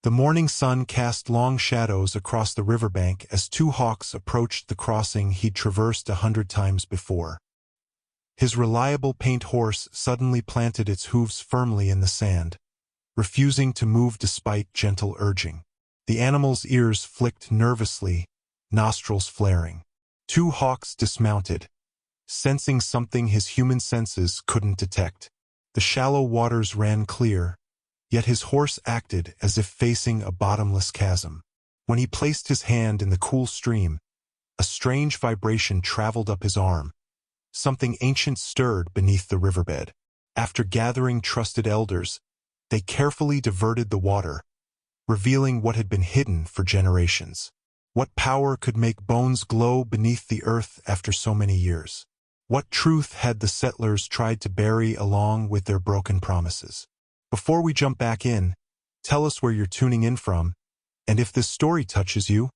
The morning sun cast long shadows across the riverbank as two hawks approached the crossing he'd traversed 100 times before. His reliable paint horse suddenly planted its hooves firmly in the sand, refusing to move despite gentle urging. The animal's ears flicked nervously, nostrils flaring. Two hawks dismounted, sensing something his human senses couldn't detect. The shallow waters ran clear, yet his horse acted as if facing a bottomless chasm. When he placed his hand in the cool stream, a strange vibration traveled up his arm. Something ancient stirred beneath the riverbed. After gathering trusted elders, they carefully diverted the water, revealing what had been hidden for generations. What power could make bones glow beneath the earth after so many years? What truth had the settlers tried to bury along with their broken promises? Before we jump back in, tell us where you're tuning in from, and if this story touches you,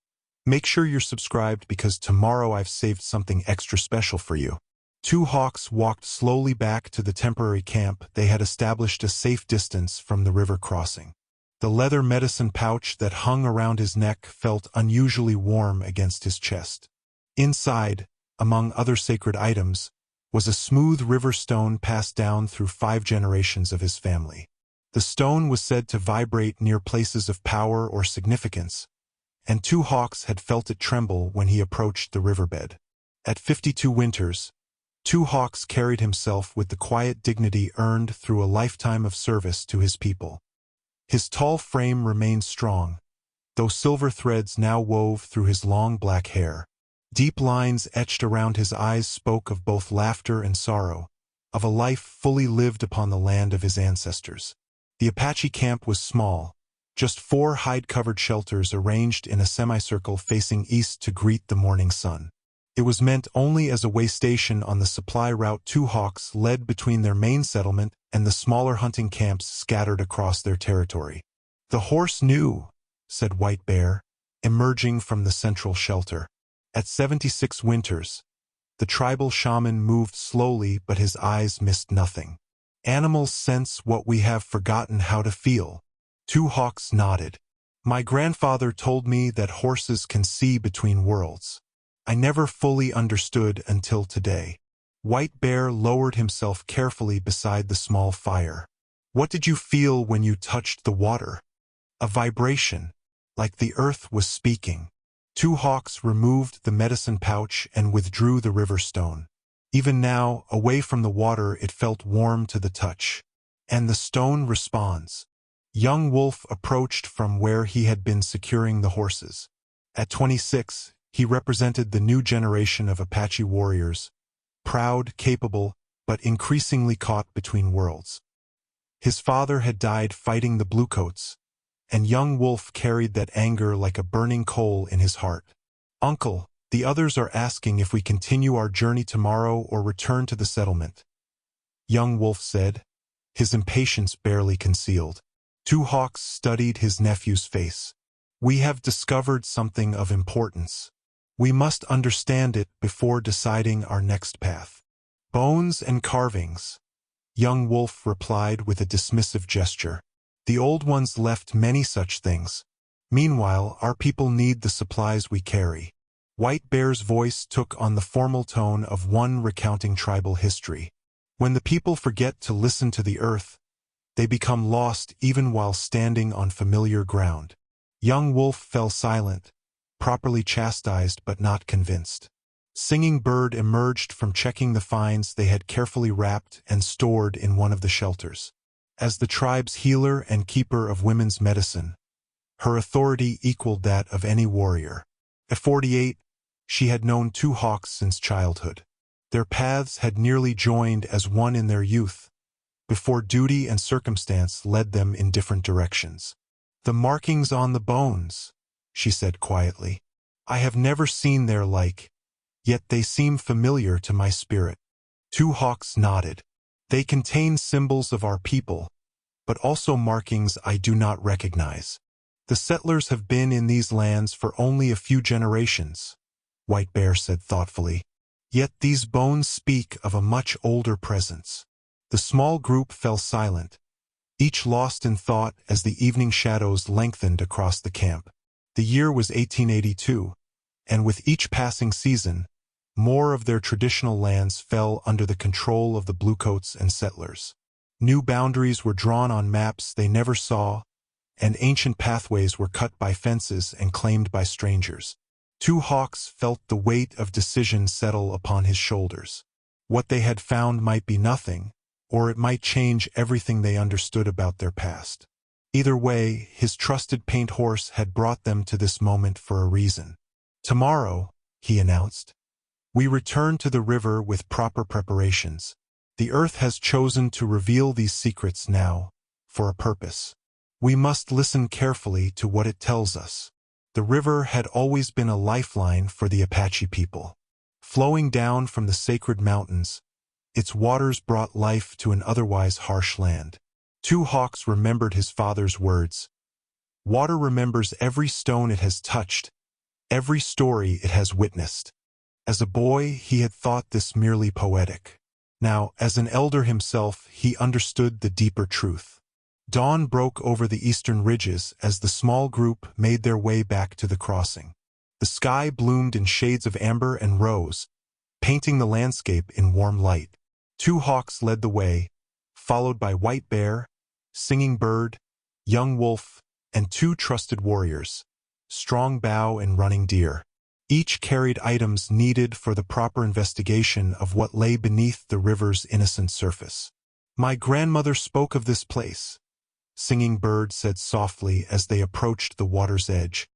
make sure you're subscribed because tomorrow I've saved something extra special for you. Two hawks walked slowly back to the temporary camp they had established a safe distance from the river crossing. The leather medicine pouch that hung around his neck felt unusually warm against his chest. Inside, among other sacred items, was a smooth river stone passed down through 5 generations of his family. The stone was said to vibrate near places of power or significance, and two hawks had felt it tremble when he approached the riverbed. At 52 winters, Two Hawks carried himself with the quiet dignity earned through a lifetime of service to his people. His tall frame remained strong, though silver threads now wove through his long black hair. Deep lines etched around his eyes spoke of both laughter and sorrow, of a life fully lived upon the land of his ancestors. The Apache camp was small, just 4 hide-covered shelters arranged in a semicircle facing east to greet the morning sun. It was meant only as a way station on the supply route Two Hawks led between their main settlement and the smaller hunting camps scattered across their territory. "The horse knew," said White Bear, emerging from the central shelter. At 76 winters, the tribal shaman moved slowly, but his eyes missed nothing. "Animals sense what we have forgotten how to feel." Two Hawks nodded. "My grandfather told me that horses can see between worlds. I never fully understood until today." White Bear lowered himself carefully beside the small fire. "What did you feel when you touched the water?" "A vibration, like the earth was speaking." Two Hawks removed the medicine pouch and withdrew the river stone. Even now, away from the water, it felt warm to the touch. "And the stone responds." Young Wolf approached from where he had been securing the horses. At 26, he represented the new generation of Apache warriors, proud, capable, but increasingly caught between worlds. His father had died fighting the Bluecoats, and young Wolf carried that anger like a burning coal in his heart. "Uncle, the others are asking if we continue our journey tomorrow or return to the settlement," young Wolf said, his impatience barely concealed. Two Hawks studied his nephew's face. "We have discovered something of importance. We must understand it before deciding our next path." "Bones and carvings," young Wolf replied with a dismissive gesture. "The old ones left many such things. Meanwhile, our people need the supplies we carry." White Bear's voice took on the formal tone of one recounting tribal history. "When the people forget to listen to the earth, they become lost even while standing on familiar ground." Young Wolf fell silent, properly chastised but not convinced. Singing Bird emerged from checking the finds they had carefully wrapped and stored in one of the shelters. As the tribe's healer and keeper of women's medicine, her authority equaled that of any warrior. At 48, she had known Two Hawks since childhood. Their paths had nearly joined as one in their youth, before duty and circumstance led them in different directions. "The markings on the bones," she said quietly. "I have never seen their like, yet they seem familiar to my spirit." Two Hawks nodded. "They contain symbols of our people, but also markings I do not recognize. The settlers have been in these lands for only a few generations," White Bear said thoughtfully. "Yet these bones speak of a much older presence." The small group fell silent, each lost in thought as the evening shadows lengthened across the camp. The year was 1882, and with each passing season, more of their traditional lands fell under the control of the bluecoats and settlers. New boundaries were drawn on maps they never saw, and ancient pathways were cut by fences and claimed by strangers. Two Hawks felt the weight of decision settle upon his shoulders. What they had found might be nothing, or it might change everything they understood about their past. Either way, his trusted paint horse had brought them to this moment for a reason. "Tomorrow," he announced, "we return to the river with proper preparations. The earth has chosen to reveal these secrets now, for a purpose. We must listen carefully to what it tells us." The river had always been a lifeline for the Apache people. Flowing down from the sacred mountains, its waters brought life to an otherwise harsh land. Two Hawks remembered his father's words. "Water remembers every stone it has touched, every story it has witnessed." As a boy, he had thought this merely poetic. Now, as an elder himself, he understood the deeper truth. Dawn broke over the eastern ridges as the small group made their way back to the crossing. The sky bloomed in shades of amber and rose, painting the landscape in warm light. Two Hawks led the way, followed by White Bear, Singing Bird, Young Wolf, and two trusted warriors, Strong Bow and Running Deer. Each carried items needed for the proper investigation of what lay beneath the river's innocent surface. "My grandmother spoke of this place," Singing Bird said softly as they approached the water's edge.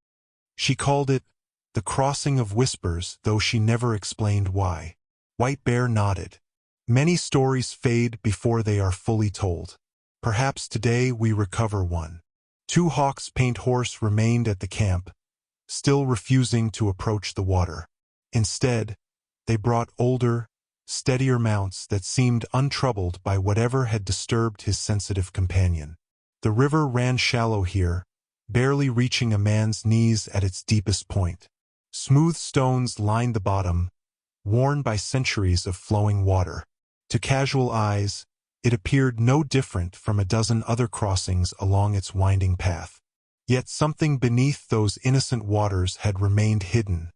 "She called it the Crossing of Whispers, though she never explained why." White Bear nodded. "Many stories fade before they are fully told. Perhaps today we recover one." Two Hawks' paint horse remained at the camp, still refusing to approach the water. Instead, they brought older, steadier mounts that seemed untroubled by whatever had disturbed his sensitive companion. The river ran shallow here, barely reaching a man's knees at its deepest point. Smooth stones lined the bottom, worn by centuries of flowing water. To casual eyes, it appeared no different from a dozen other crossings along its winding path. Yet something beneath those innocent waters had remained hidden,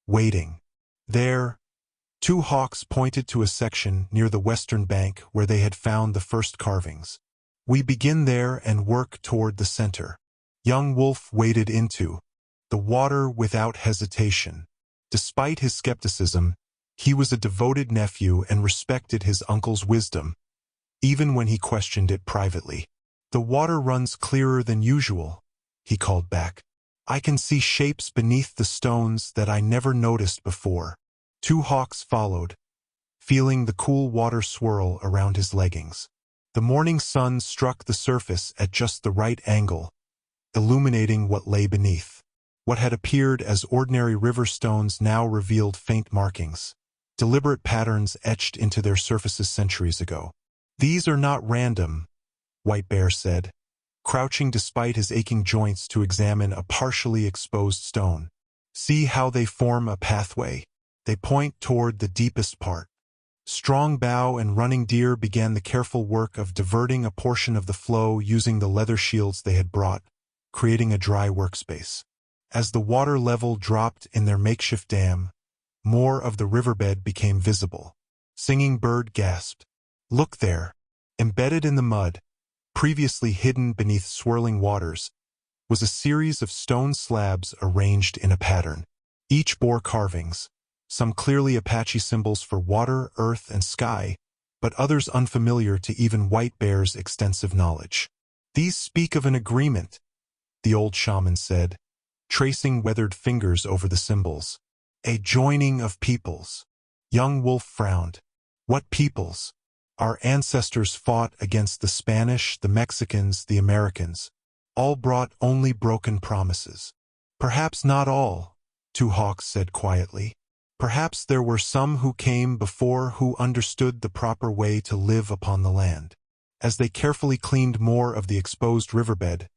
waiting. There, Two Hawks pointed to a section near the western bank where they had found the first carvings. "We begin there and work toward the center." Young Wolf waded into the water without hesitation. Despite his skepticism, he was a devoted nephew and respected his uncle's wisdom, even when he questioned it privately. "The water runs clearer than usual," he called back. "I can see shapes beneath the stones that I never noticed before." Two Hawks followed, feeling the cool water swirl around his leggings. The morning sun struck the surface at just the right angle, illuminating what lay beneath. What had appeared as ordinary river stones now revealed faint markings, deliberate patterns etched into their surfaces centuries ago. "These are not random," White Bear said, crouching despite his aching joints to examine a partially exposed stone. "See how they form a pathway? They point toward the deepest part." Strong Bow and Running Deer began the careful work of diverting a portion of the flow using the leather shields they had brought, creating a dry workspace. As the water level dropped in their makeshift dam, more of the riverbed became visible. Singing Bird gasped. "Look there!" Embedded in the mud, previously hidden beneath swirling waters, was a series of stone slabs arranged in a pattern. Each bore carvings, some clearly Apache symbols for water, earth, and sky, but others unfamiliar to even White Bear's extensive knowledge. "These speak of an agreement," the old shaman said, tracing weathered fingers over the symbols. "A joining of peoples." Young Wolf frowned. "What peoples?" "Our ancestors fought against the Spanish, the Mexicans, the Americans. All brought only broken promises." "Perhaps not all," Two Hawks said quietly. "Perhaps there were some who came before who understood the proper way to live upon the land." As they carefully cleaned more of the exposed riverbed,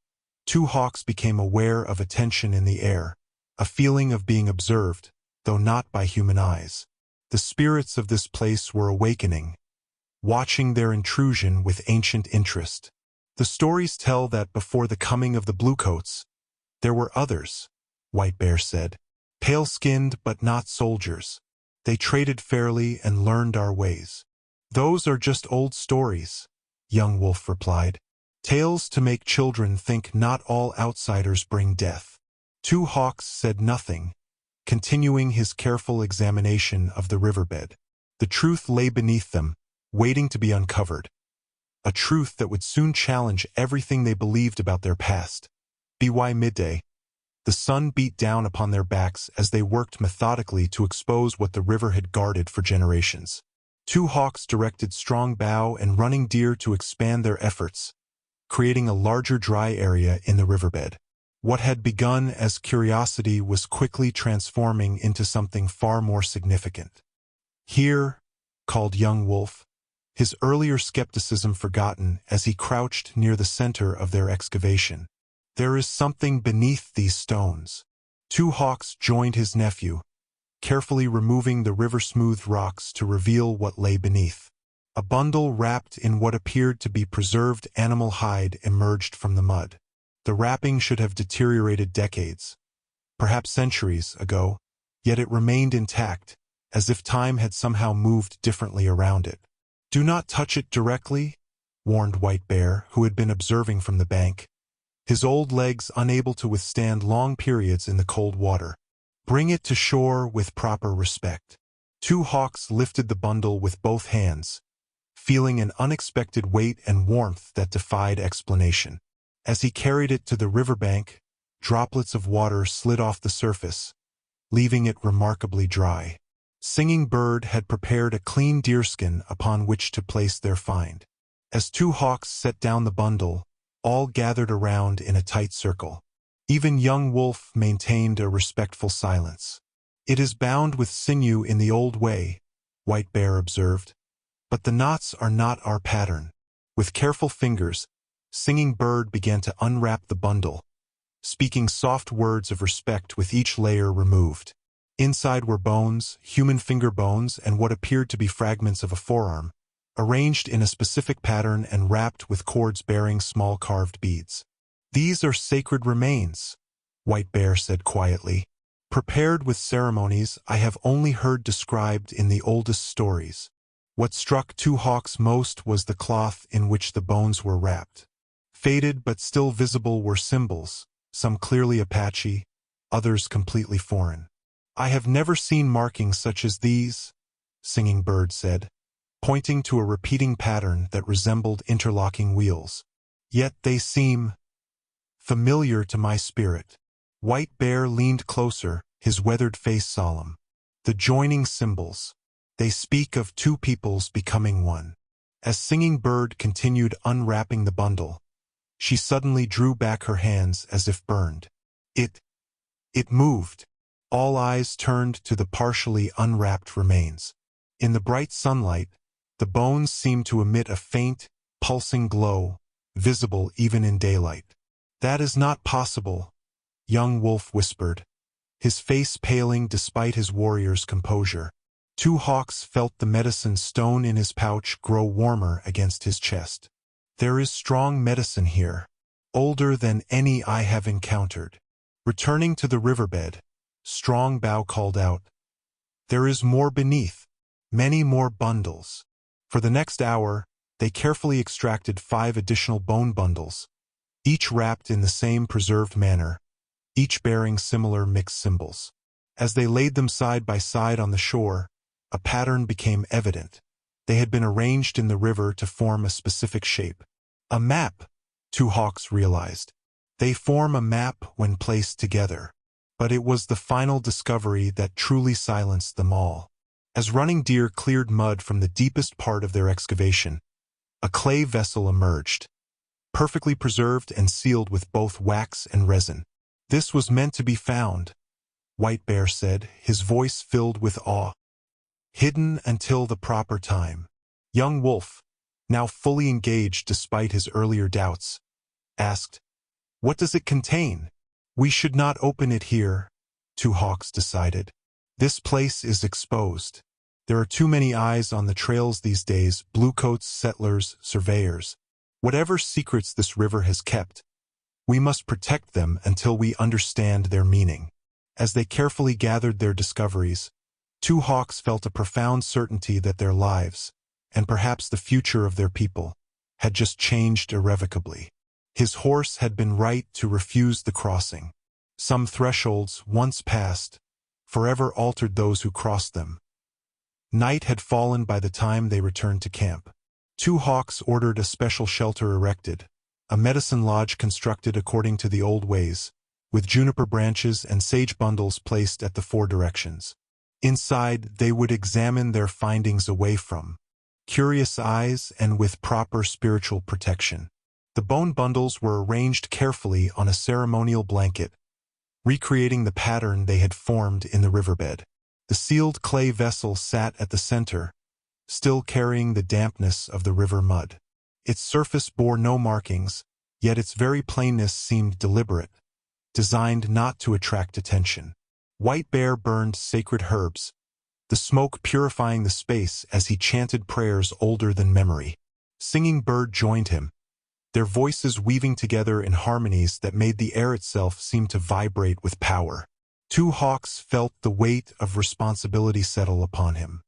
Two Hawks became aware of a tension in the air, a feeling of being observed, though not by human eyes. The spirits of this place were awakening, watching their intrusion with ancient interest. The stories tell that before the coming of the bluecoats, there were others, White Bear said. Pale-skinned but not soldiers. They traded fairly and learned our ways. Those are just old stories, young Wolf replied. Tales to make children think not all outsiders bring death. Two Hawks said nothing, continuing his careful examination of the riverbed. The truth lay beneath them, waiting to be uncovered. A truth that would soon challenge everything they believed about their past. By midday, the sun beat down upon their backs as they worked methodically to expose what the river had guarded for generations. Two Hawks directed Strong Bow and Running Deer to expand their efforts, creating a larger dry area in the riverbed. What had begun as curiosity was quickly transforming into something far more significant. Here, called young Wolf, his earlier skepticism forgotten as he crouched near the center of their excavation. There is something beneath these stones. Two Hawks joined his nephew, carefully removing the river-smoothed rocks to reveal what lay beneath. A bundle wrapped in what appeared to be preserved animal hide emerged from the mud. The wrapping should have deteriorated decades, perhaps centuries ago, yet it remained intact, as if time had somehow moved differently around it. "Do not touch it directly," warned White Bear, who had been observing from the bank, his old legs unable to withstand long periods in the cold water. "Bring it to shore with proper respect." Two Hawks lifted the bundle with both hands, feeling an unexpected weight and warmth that defied explanation. As he carried it to the riverbank, droplets of water slid off the surface, leaving it remarkably dry. Singing Bird had prepared a clean deerskin upon which to place their find. As Two Hawks set down the bundle, all gathered around in a tight circle. Even young Wolf maintained a respectful silence. "It is bound with sinew in the old way," White Bear observed, "but the knots are not our pattern." With careful fingers, Singing Bird began to unwrap the bundle, speaking soft words of respect with each layer removed. Inside were bones, human finger bones, and what appeared to be fragments of a forearm, arranged in a specific pattern and wrapped with cords bearing small carved beads. "These are sacred remains," White Bear said quietly. "Prepared with ceremonies I have only heard described in the oldest stories." What struck Two Hawks most was the cloth in which the bones were wrapped. Faded but still visible were symbols, some clearly Apache, others completely foreign. "I have never seen markings such as these," Singing Bird said, pointing to a repeating pattern that resembled interlocking wheels. "Yet they seem familiar to my spirit." White Bear leaned closer, his weathered face solemn. "The joining symbols. They speak of two peoples becoming one." As Singing Bird continued unwrapping the bundle, she suddenly drew back her hands as if burned. It moved. All eyes turned to the partially unwrapped remains. In the bright sunlight, the bones seemed to emit a faint, pulsing glow, visible even in daylight. "That is not possible," young Wolf whispered, his face paling despite his warrior's composure. Two Hawks felt the medicine stone in his pouch grow warmer against his chest. "There is strong medicine here, older than any I have encountered." Returning to the riverbed, Strong Bow called out, "There is more beneath, many more bundles." For the next hour, they carefully extracted 5 additional bone bundles, each wrapped in the same preserved manner, each bearing similar mixed symbols. As they laid them side by side on the shore, a pattern became evident. They had been arranged in the river to form a specific shape. A map, Two Hawks realized. They form a map when placed together. But it was the final discovery that truly silenced them all. As Running Deer cleared mud from the deepest part of their excavation, a clay vessel emerged, perfectly preserved and sealed with both wax and resin. "This was meant to be found," White Bear said, his voice filled with awe. "Hidden until the proper time." Young Wolf, now fully engaged despite his earlier doubts, asked, "What does it contain?" "We should not open it here," Two Hawks decided. "This place is exposed. There are too many eyes on the trails these days, bluecoats, settlers, surveyors. Whatever secrets this river has kept, we must protect them until we understand their meaning. As they carefully gathered their discoveries, two hawks felt a profound certainty that their lives, and perhaps the future of their people, had just changed irrevocably. His horse had been right to refuse the crossing. Some thresholds, once passed, forever altered those who crossed them. Night had fallen by the time they returned to camp. Two hawks ordered a special shelter erected, a medicine lodge constructed according to the old ways, with juniper branches and sage bundles placed at the four directions. Inside, they would examine their findings away from curious eyes and with proper spiritual protection. The bone bundles were arranged carefully on a ceremonial blanket, recreating the pattern they had formed in the riverbed. The sealed clay vessel sat at the center, still carrying the dampness of the river mud. Its surface bore no markings, yet its very plainness seemed deliberate, designed not to attract attention. White Bear burned sacred herbs, the smoke purifying the space as he chanted prayers older than memory. Singing Bird joined him, their voices weaving together in harmonies that made the air itself seem to vibrate with power. Two hawks felt the weight of responsibility settle upon him.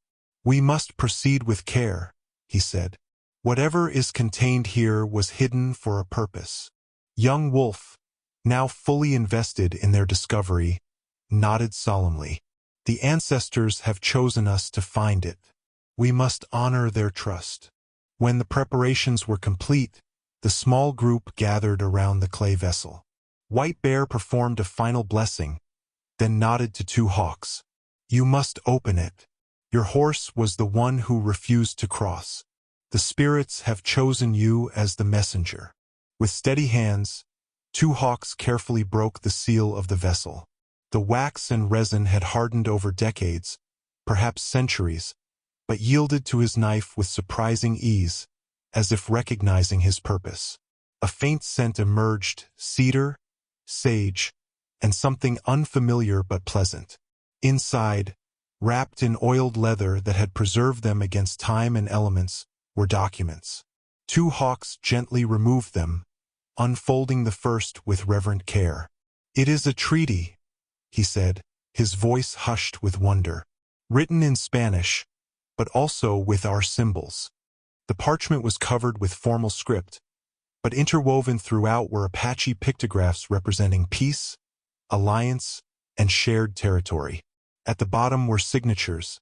"We must proceed with care," he said. "Whatever is contained here was hidden for a purpose." Young Wolf, now fully invested in their discovery, nodded solemnly. "The ancestors have chosen us to find it. We must honor their trust." When the preparations were complete, the small group gathered around the clay vessel. White Bear performed a final blessing, then nodded to Two Hawks. "You must open it. Your horse was the one who refused to cross. The spirits have chosen you as the messenger." With steady hands, Two Hawks carefully broke the seal of the vessel. The wax and resin had hardened over decades, perhaps centuries, but yielded to his knife with surprising ease, as if recognizing his purpose. A faint scent emerged, cedar, sage, and something unfamiliar but pleasant. Inside, wrapped in oiled leather that had preserved them against time and elements, were documents. Two Hawks gently removed them, unfolding the first with reverent care. "It is a treaty," he said, his voice hushed with wonder. "Written in Spanish, but also with our symbols." The parchment was covered with formal script, but interwoven throughout were Apache pictographs representing peace, alliance, and shared territory. At the bottom were signatures,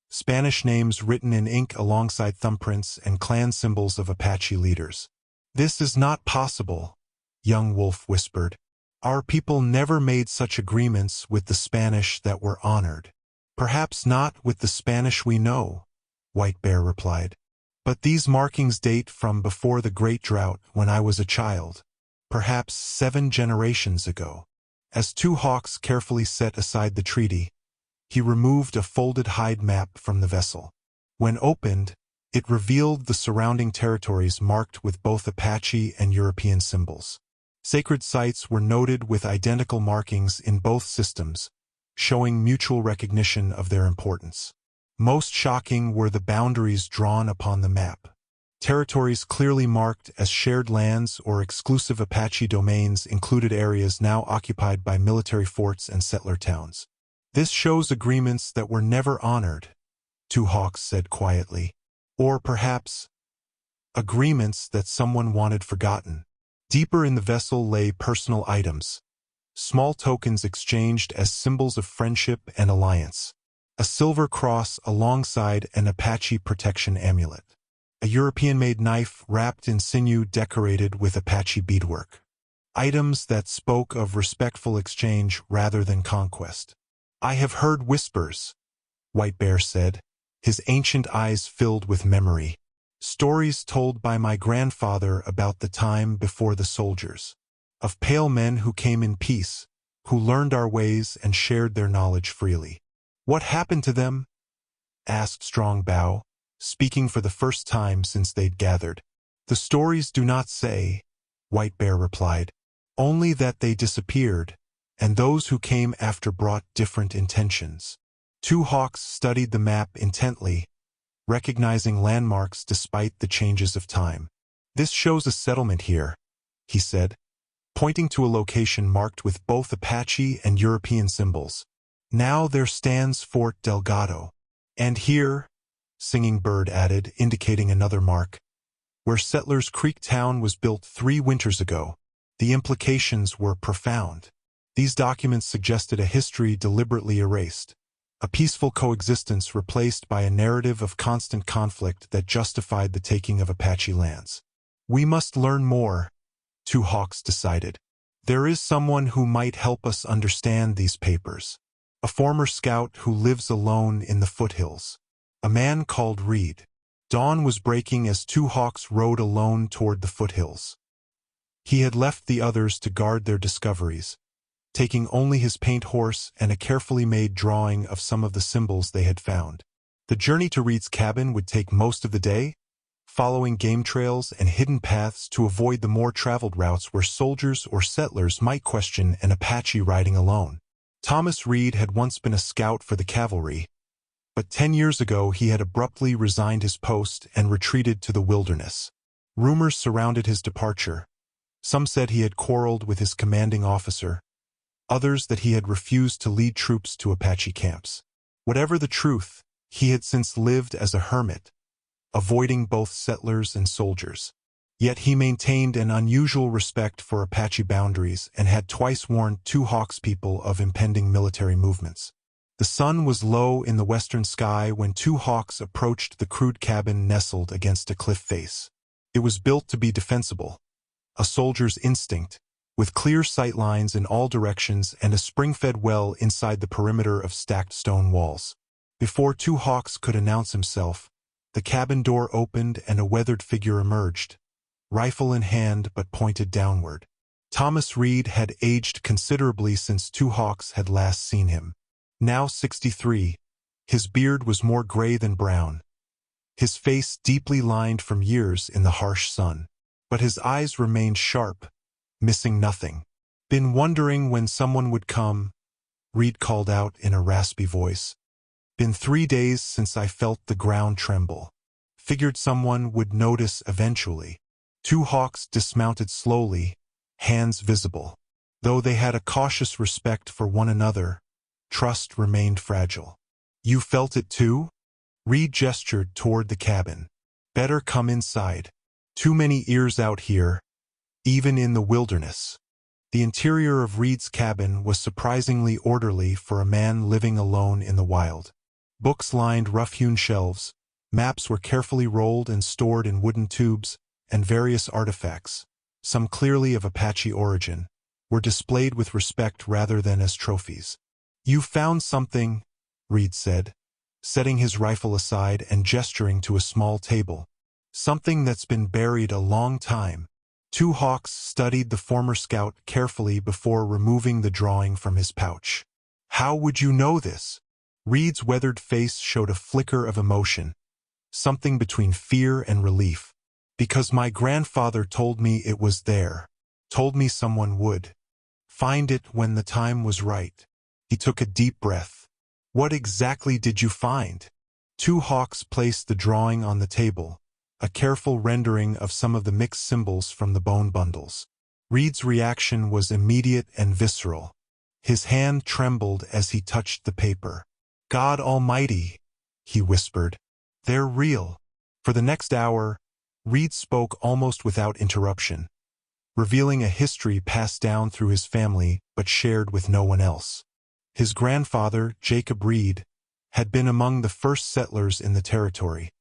Spanish names written in ink alongside thumbprints and clan symbols of Apache leaders. "This is not possible," Young Wolf whispered. "Our people never made such agreements with the Spanish that were honored." "Perhaps not with the Spanish we know," White Bear replied. "But these markings date from before the Great Drought, when I was a child, perhaps 7 generations ago." As Two Hawks carefully set aside the treaty, he removed a folded hide map from the vessel. When opened, it revealed the surrounding territories marked with both Apache and European symbols. Sacred sites were noted with identical markings in both systems, showing mutual recognition of their importance. Most shocking were the boundaries drawn upon the map. Territories clearly marked as shared lands or exclusive Apache domains included areas now occupied by military forts and settler towns. "This shows agreements that were never honored," Two Hawks said quietly. "Or perhaps agreements that someone wanted forgotten." Deeper in the vessel lay personal items, small tokens exchanged as symbols of friendship and alliance. A silver cross alongside an Apache protection amulet. A European-made knife wrapped in sinew decorated with Apache beadwork. Items that spoke of respectful exchange rather than conquest. "I have heard whispers," White Bear said, his ancient eyes filled with memory. "Stories told by my grandfather about the time before the soldiers. Of pale men who came in peace, who learned our ways and shared their knowledge freely." "What happened to them?" asked Strong Bow, speaking for the first time since they'd gathered. "The stories do not say," White Bear replied. "Only that they disappeared, and those who came after brought different intentions." Two Hawks studied the map intently, recognizing landmarks despite the changes of time. "This shows a settlement here," he said, pointing to a location marked with both Apache and European symbols. "Now there stands Fort Delgado. And here," Singing Bird added, indicating another mark, "where Settlers Creek Town was built 3 winters ago." The implications were profound. These documents suggested a history deliberately erased, a peaceful coexistence replaced by a narrative of constant conflict that justified the taking of Apache lands. "We must learn more," Two Hawks decided. "There is someone who might help us understand these papers. A former scout who lives alone in the foothills. A man called Reed." Dawn was breaking as Two Hawks rode alone toward the foothills. He had left the others to guard their discoveries, taking only his paint horse and a carefully made drawing of some of the symbols they had found. The journey to Reed's cabin would take most of the day, following game trails and hidden paths to avoid the more traveled routes where soldiers or settlers might question an Apache riding alone. Thomas Reed had once been a scout for the cavalry, but 10 years ago he had abruptly resigned his post and retreated to the wilderness. Rumors surrounded his departure. Some said he had quarreled with his commanding officer, others that he had refused to lead troops to Apache camps. Whatever the truth, he had since lived as a hermit, avoiding both settlers and soldiers. Yet he maintained an unusual respect for Apache boundaries and had twice warned Two Hawks people of impending military movements. The sun was low in the western sky when Two Hawks approached the crude cabin nestled against a cliff face. It was built to be defensible, a soldier's instinct, with clear sight lines in all directions and a spring-fed well inside the perimeter of stacked stone walls. Before Two Hawks could announce himself, the cabin door opened and a weathered figure emerged, rifle in hand but pointed downward. Thomas Reed had aged considerably since Two Hawks had last seen him. Now 63, his beard was more gray than brown, his face deeply lined from years in the harsh sun. But his eyes remained sharp, missing nothing. "Been wondering when someone would come," Reed called out in a raspy voice. "Been 3 days since I felt the ground tremble. Figured someone would notice eventually." Two Hawks dismounted slowly, hands visible. Though they had a cautious respect for one another, trust remained fragile. "You felt it too?" Reed gestured toward the cabin. "Better come inside. Too many ears out here, even in the wilderness." The interior of Reed's cabin was surprisingly orderly for a man living alone in the wild. Books lined rough-hewn shelves, maps were carefully rolled and stored in wooden tubes, and various artifacts, some clearly of Apache origin, were displayed with respect rather than as trophies. "You found something," Reed said, setting his rifle aside and gesturing to a small table. "Something that's been buried a long time." Two Hawks studied the former scout carefully before removing the drawing from his pouch. "How would you know this?" Reed's weathered face showed a flicker of emotion, something between fear and relief. "Because my grandfather told me it was there. Told me someone would find it when the time was right." He took a deep breath. "What exactly did you find?" Two Hawks placed the drawing on the table, a careful rendering of some of the mixed symbols from the bone bundles. Reed's reaction was immediate and visceral. His hand trembled as he touched the paper. "God Almighty," he whispered. "They're real." For the next hour, Reed spoke almost without interruption, revealing a history passed down through his family but shared with no one else. His grandfather, Jacob Reed, had been among the first settlers in the territory,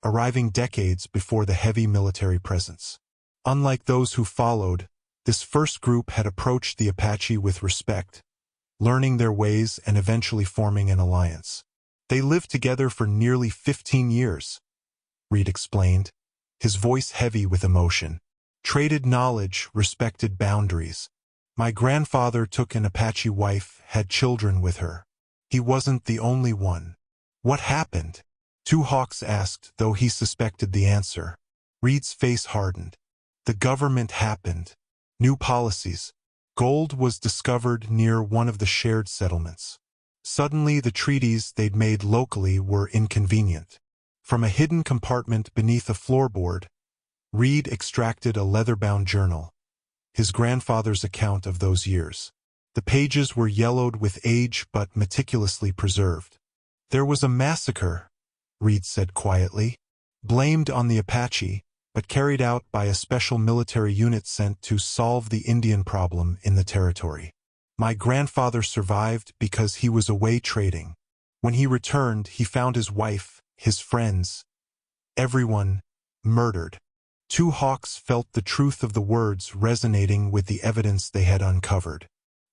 arriving decades before the heavy military presence. Unlike those who followed, this first group had approached the Apache with respect, learning their ways and eventually forming an alliance. "They lived together for nearly 15 years, Reed explained, his voice heavy with emotion. "Traded knowledge, respected boundaries. My grandfather took an Apache wife, had children with her. He wasn't the only one." "What happened?" Two Hawks asked, though he suspected the answer. Reed's face hardened. "The government happened. New policies. Gold was discovered near one of the shared settlements. Suddenly the treaties they'd made locally were inconvenient. From a hidden compartment beneath a floorboard, Reed extracted a leather-bound journal, his grandfather's account of those years. The pages were yellowed with age but meticulously preserved. There was a massacre, Reed said quietly, blamed on the Apache, but carried out by a special military unit sent to solve the Indian problem in the territory. My grandfather survived because he was away trading. When he returned, he found his wife, his friends, everyone, murdered. Two hawks felt the truth of the words resonating with the evidence they had uncovered.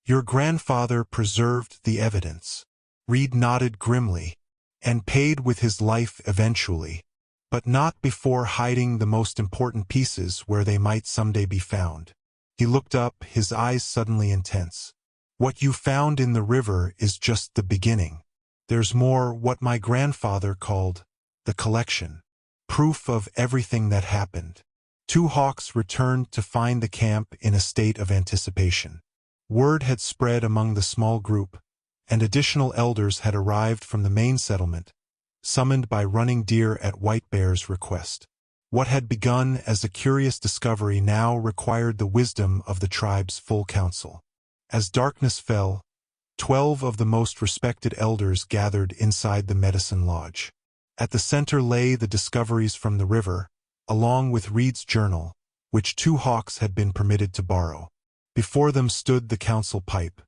Your grandfather preserved the evidence. Reed nodded grimly, and paid with his life eventually, but not before hiding the most important pieces where they might someday be found. He looked up, his eyes suddenly intense. What you found in the river is just the beginning. There's more, what my grandfather called the collection. Proof of everything that happened. Two hawks returned to find the camp in a state of anticipation. Word had spread among the small group, and additional elders had arrived from the main settlement, summoned by Running Deer at White Bear's request. What had begun as a curious discovery now required the wisdom of the tribe's full council. As darkness fell, 12 of the most respected elders gathered inside the medicine lodge. At the center lay the discoveries from the river, along with Reed's journal, which two hawks had been permitted to borrow. Before them stood the council pipe,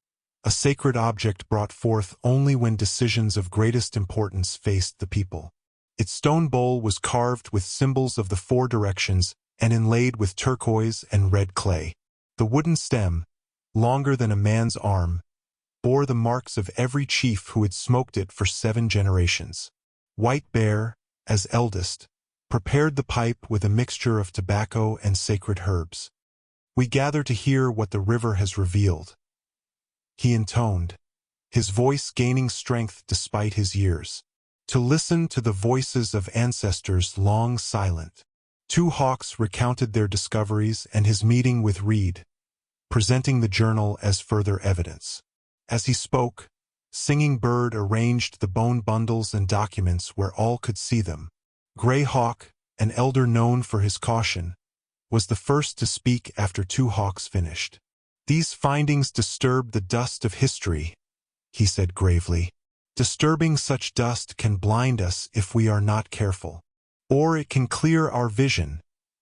a sacred object brought forth only when decisions of greatest importance faced the people. Its stone bowl was carved with symbols of the four directions and inlaid with turquoise and red clay. The wooden stem, longer than a man's arm, bore the marks of every chief who had smoked it for 7 generations. White Bear, as eldest, prepared the pipe with a mixture of tobacco and sacred herbs. We gather to hear what the river has revealed, he intoned, his voice gaining strength despite his years. To listen to the voices of ancestors long silent. Two hawks recounted their discoveries and his meeting with Reed, presenting the journal as further evidence. As he spoke, Singing Bird arranged the bone bundles and documents where all could see them. Gray Hawk, an elder known for his caution, was the first to speak after Two Hawks finished. These findings disturb the dust of history, he said gravely. Disturbing such dust can blind us if we are not careful. Or it can clear our vision,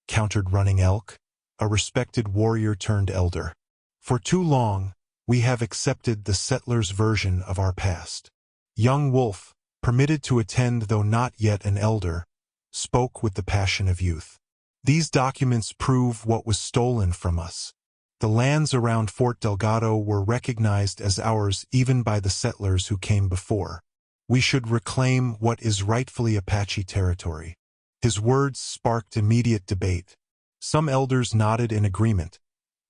countered Running Elk, a respected warrior turned elder. For too long, we have accepted the settlers' version of our past. Young Wolf, permitted to attend though not yet an elder, spoke with the passion of youth. These documents prove what was stolen from us. The lands around Fort Delgado were recognized as ours even by the settlers who came before. We should reclaim what is rightfully Apache territory. His words sparked immediate debate. Some elders nodded in agreement,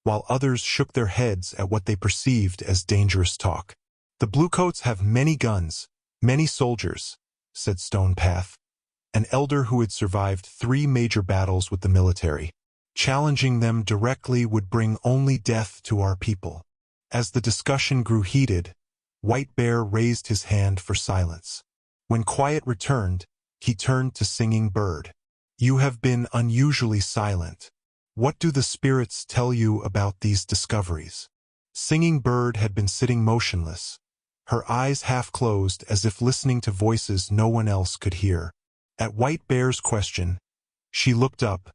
while others shook their heads at what they perceived as dangerous talk. The Bluecoats have many guns, many soldiers, said Stone Path, an elder who had survived 3 major battles with the military. Challenging them directly would bring only death to our people. As the discussion grew heated, White Bear raised his hand for silence. When quiet returned, he turned to Singing Bird. You have been unusually silent. What do the spirits tell you about these discoveries? Singing Bird had been sitting motionless, her eyes half closed as if listening to voices no one else could hear. At White Bear's question, she looked up,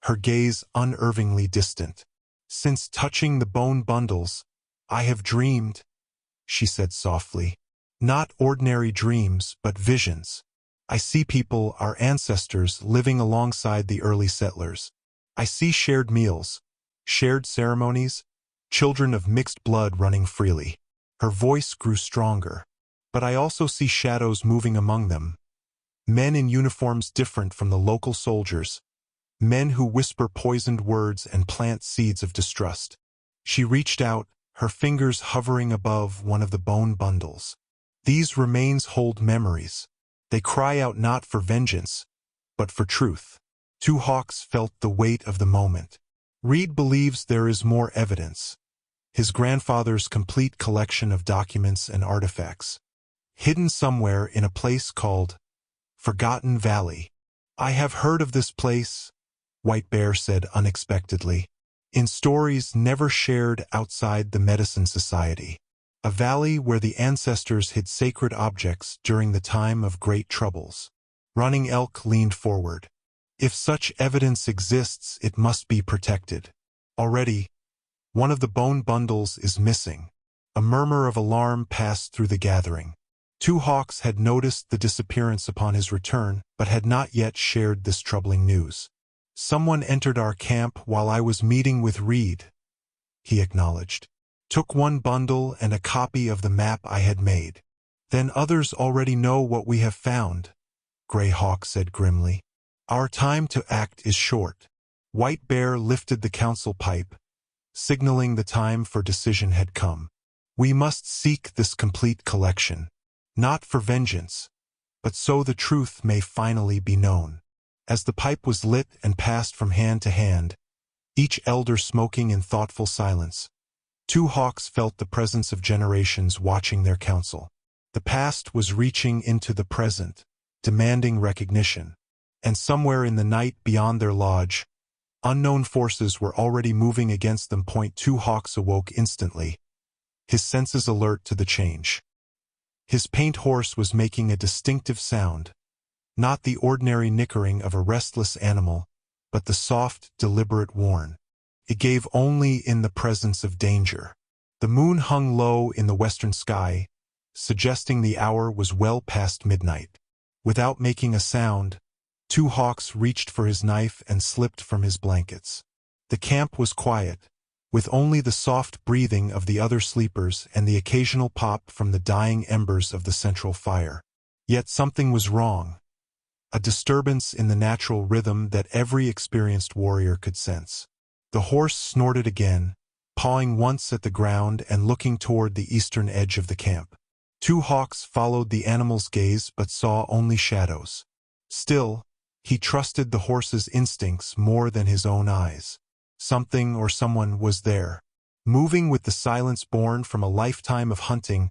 her gaze unervingly distant. Since touching the bone bundles, I have dreamed, she said softly. Not ordinary dreams, but visions. I see people, our ancestors, living alongside the early settlers. I see shared meals, shared ceremonies, children of mixed blood running freely. Her voice grew stronger. But I also see shadows moving among them. Men in uniforms different from the local soldiers. Men who whisper poisoned words and plant seeds of distrust. She reached out, her fingers hovering above one of the bone bundles. These remains hold memories. They cry out not for vengeance, but for truth. Two Hawks felt the weight of the moment. Reed believes there is more evidence. His grandfather's complete collection of documents and artifacts, hidden somewhere in a place called Forgotten Valley. I have heard of this place, White Bear said unexpectedly. In stories never shared outside the medicine society. A valley where the ancestors hid sacred objects during the time of great troubles. Running Elk leaned forward. If such evidence exists, it must be protected. Already, one of the bone bundles is missing. A murmur of alarm passed through the gathering. Two Hawks had noticed the disappearance upon his return, but had not yet shared this troubling news. Someone entered our camp while I was meeting with Reed, he acknowledged. Took one bundle and a copy of the map I had made. Then others already know what we have found, Gray Hawk said grimly. Our time to act is short. White Bear lifted the council pipe, signaling the time for decision had come. We must seek this complete collection, not for vengeance, but so the truth may finally be known. As the pipe was lit and passed from hand to hand, each elder smoking in thoughtful silence, Two Hawks felt the presence of generations watching their council. The past was reaching into the present, demanding recognition. And somewhere in the night beyond their lodge, unknown forces were already moving against them. Two Hawks awoke instantly, his senses alert to the change. His paint horse was making a distinctive sound, not the ordinary nickering of a restless animal, but the soft, deliberate warn. It gave only in the presence of danger. The moon hung low in the western sky, suggesting the hour was well past midnight. Without making a sound, Two Hawks reached for his knife and slipped from his blankets. The camp was quiet, with only the soft breathing of the other sleepers and the occasional pop from the dying embers of the central fire. Yet something was wrong. A disturbance in the natural rhythm that every experienced warrior could sense. The horse snorted again, pawing once at the ground and looking toward the eastern edge of the camp. Two Hawks followed the animal's gaze but saw only shadows. Still, he trusted the horse's instincts more than his own eyes. Something or someone was there. Moving with the silence born from a lifetime of hunting,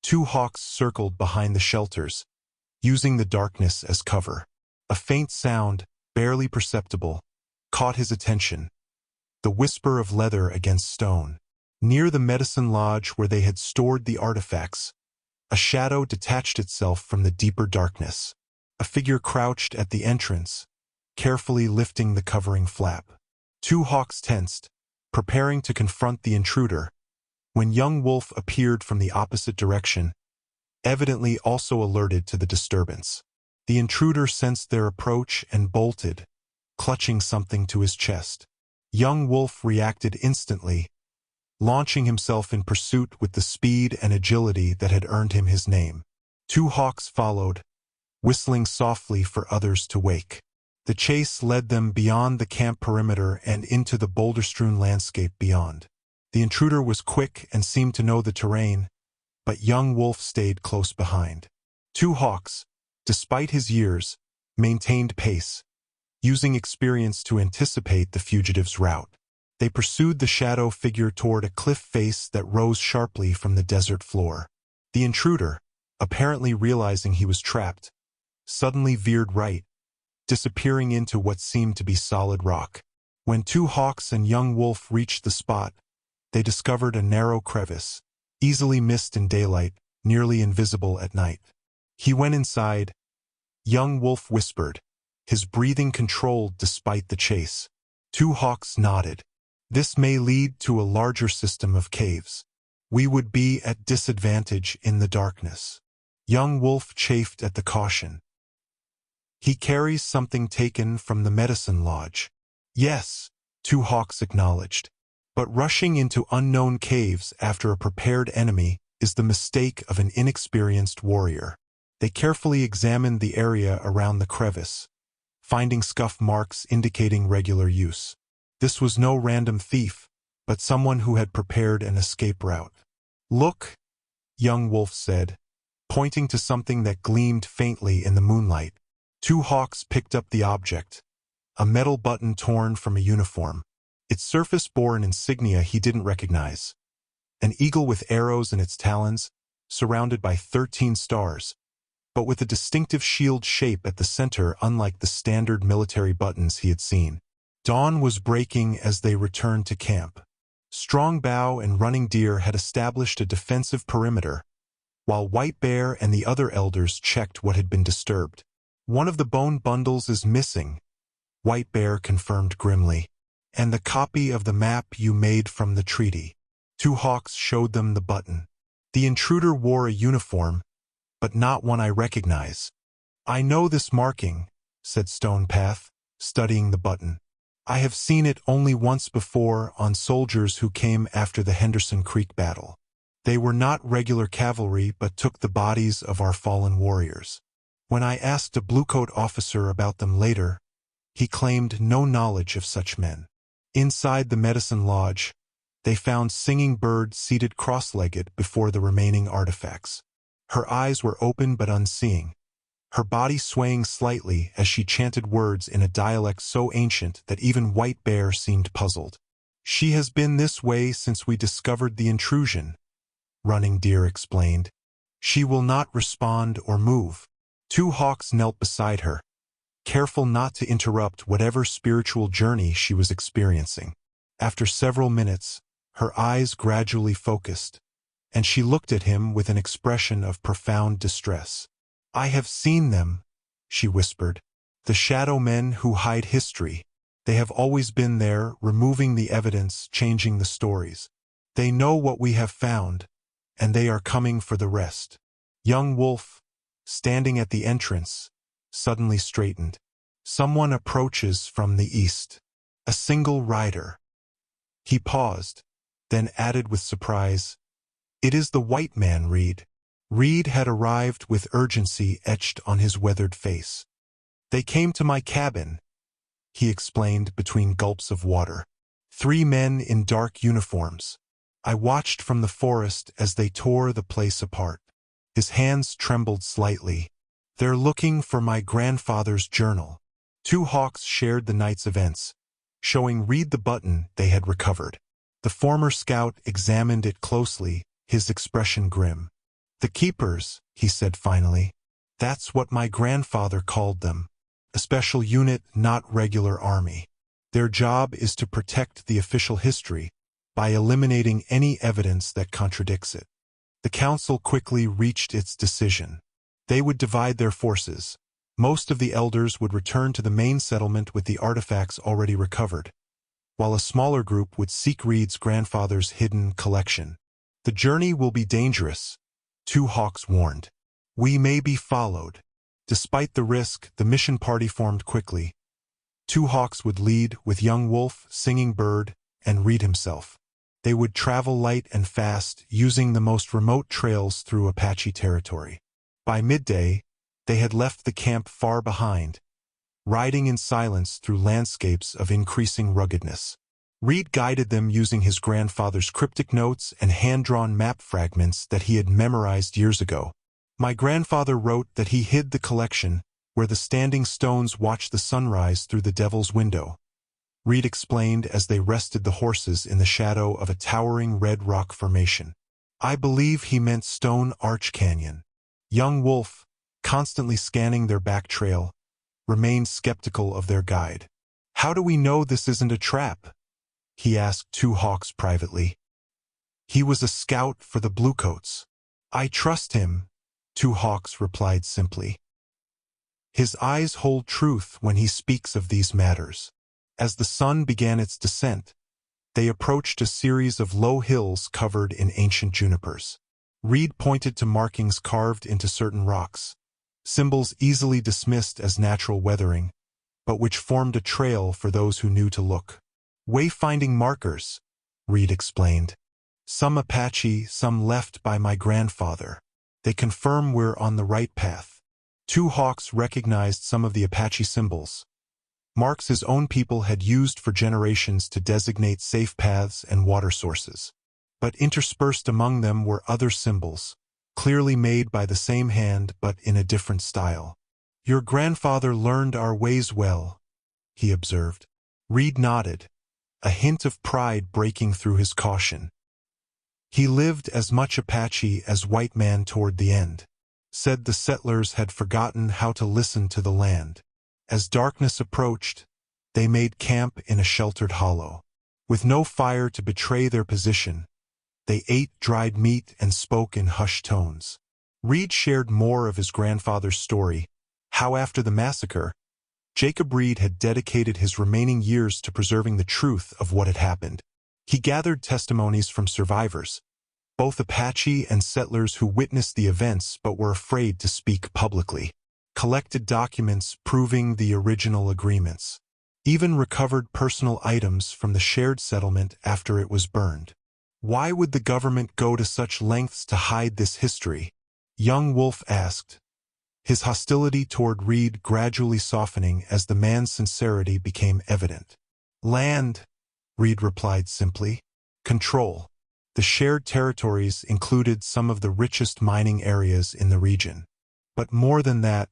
Two Hawks circled behind the shelters, using the darkness as cover. A faint sound, barely perceptible, caught his attention. The whisper of leather against stone. Near the medicine lodge where they had stored the artifacts, a shadow detached itself from the deeper darkness. A figure crouched at the entrance, carefully lifting the covering flap. Two Hawks tensed, preparing to confront the intruder, when young Wolf appeared from the opposite direction, evidently also alerted to the disturbance. The intruder sensed their approach and bolted, clutching something to his chest. Young Wolf reacted instantly, launching himself in pursuit with the speed and agility that had earned him his name. Two Hawks followed, whistling softly for others to wake. The chase led them beyond the camp perimeter and into the boulder-strewn landscape beyond. The intruder was quick and seemed to know the terrain, but young Wolf stayed close behind. Two Hawks, despite his years, maintained pace, using experience to anticipate the fugitive's route. They pursued the shadow figure toward a cliff face that rose sharply from the desert floor. The intruder, apparently realizing he was trapped, suddenly veered right, disappearing into what seemed to be solid rock. When Two Hawks and young Wolf reached the spot, they discovered a narrow crevice, easily missed in daylight, nearly invisible at night. He went inside. Young Wolf whispered, his breathing controlled despite the chase. Two Hawks nodded. This may lead to a larger system of caves. We would be at disadvantage in the darkness. Young Wolf chafed at the caution. He carries something taken from the medicine lodge. Yes, Two Hawks acknowledged. But rushing into unknown caves after a prepared enemy is the mistake of an inexperienced warrior. They carefully examined the area around the crevice, finding scuff marks indicating regular use. This was no random thief, but someone who had prepared an escape route. Look, young Wolf said, pointing to something that gleamed faintly in the moonlight. Two Hawks picked up the object, a metal button torn from a uniform. Its surface bore an insignia he didn't recognize. An eagle with arrows in its talons, surrounded by 13 stars, but with a distinctive shield shape at the center unlike the standard military buttons he had seen. Dawn was breaking as they returned to camp. Strong Bow and Running Deer had established a defensive perimeter, while White Bear and the other elders checked what had been disturbed. "One of the bone bundles is missing," White Bear confirmed grimly. "And the copy of the map you made from the treaty." Two Hawks showed them the button. "The intruder wore a uniform, but not one I recognize." "I know this marking," said Stonepath, studying the button. "I have seen it only once before on soldiers who came after the Henderson Creek battle. They were not regular cavalry but took the bodies of our fallen warriors." When I asked a bluecoat officer about them later, he claimed no knowledge of such men. Inside the medicine lodge, they found Singing Bird seated cross-legged before the remaining artifacts. Her eyes were open but unseeing, her body swaying slightly as she chanted words in a dialect so ancient that even White Bear seemed puzzled. "She has been this way since we discovered the intrusion," Running Deer explained. "She will not respond or move." Two Hawks knelt beside her, careful not to interrupt whatever spiritual journey she was experiencing. After several minutes, her eyes gradually focused, and she looked at him with an expression of profound distress. "I have seen them," she whispered. "The shadow men who hide history. They have always been there, removing the evidence, changing the stories. They know what we have found, and they are coming for the rest." Young Wolf, standing at the entrance, suddenly straightened. "Someone approaches from the east. A single rider." He paused, then added with surprise, "It is the white man, Reed." Reed had arrived with urgency etched on his weathered face. "They came to my cabin," he explained between gulps of water. "3 men in dark uniforms. I watched from the forest as they tore the place apart." His hands trembled slightly. "They're looking for my grandfather's journal." Two Hawks shared the night's events, showing Reed the button they had recovered. The former scout examined it closely, his expression grim. "The Keepers," he said finally. "That's what my grandfather called them. A special unit, not regular army. Their job is to protect the official history by eliminating any evidence that contradicts it." The council quickly reached its decision. They would divide their forces. Most of the elders would return to the main settlement with the artifacts already recovered, while a smaller group would seek Reed's grandfather's hidden collection. "The journey will be dangerous," Two Hawks warned. "We may be followed." Despite the risk, the mission party formed quickly. Two Hawks would lead, with Young Wolf, Singing Bird, and Reed himself. They would travel light and fast, using the most remote trails through Apache territory. By midday, they had left the camp far behind, riding in silence through landscapes of increasing ruggedness. Reed guided them using his grandfather's cryptic notes and hand-drawn map fragments that he had memorized years ago. "My grandfather wrote that he hid the collection where the standing stones watch the sunrise through the Devil's Window," Reed explained as they rested the horses in the shadow of a towering red rock formation. "I believe he meant Stone Arch Canyon." Young Wolf, constantly scanning their back trail, remained skeptical of their guide. "How do we know this isn't a trap?" he asked Two Hawks privately. "He was a scout for the Bluecoats." "I trust him," Two Hawks replied simply. "His eyes hold truth when he speaks of these matters." As the sun began its descent, they approached a series of low hills covered in ancient junipers. Reed pointed to markings carved into certain rocks, symbols easily dismissed as natural weathering, but which formed a trail for those who knew to look. "Wayfinding markers," Reed explained. "Some Apache, some left by my grandfather. They confirm we're on the right path." Two Hawks recognized some of the Apache symbols, marks his own people had used for generations to designate safe paths and water sources. But interspersed among them were other symbols, clearly made by the same hand but in a different style. "Your grandfather learned our ways well," he observed. Reed nodded, a hint of pride breaking through his caution. "He lived as much Apache as white man toward the end. Said the settlers had forgotten how to listen to the land. As darkness approached, They made camp in a sheltered hollow. With no fire to betray their position, they ate dried meat and spoke in hushed tones. Reed shared more of his grandfather's story, how after the massacre, Jacob Reed had dedicated his remaining years to preserving the truth of what had happened. He gathered testimonies from survivors, both Apache and settlers who witnessed the events but were afraid to speak publicly, collected documents proving the original agreements, even recovered personal items from the shared settlement after it was burned. Why would the government go to such lengths to hide this history? Young Wolf asked, his hostility toward Reed gradually softening as the man's sincerity became evident. Land, Reed replied simply. Control. The shared territories included some of the richest mining areas in the region. But more than that,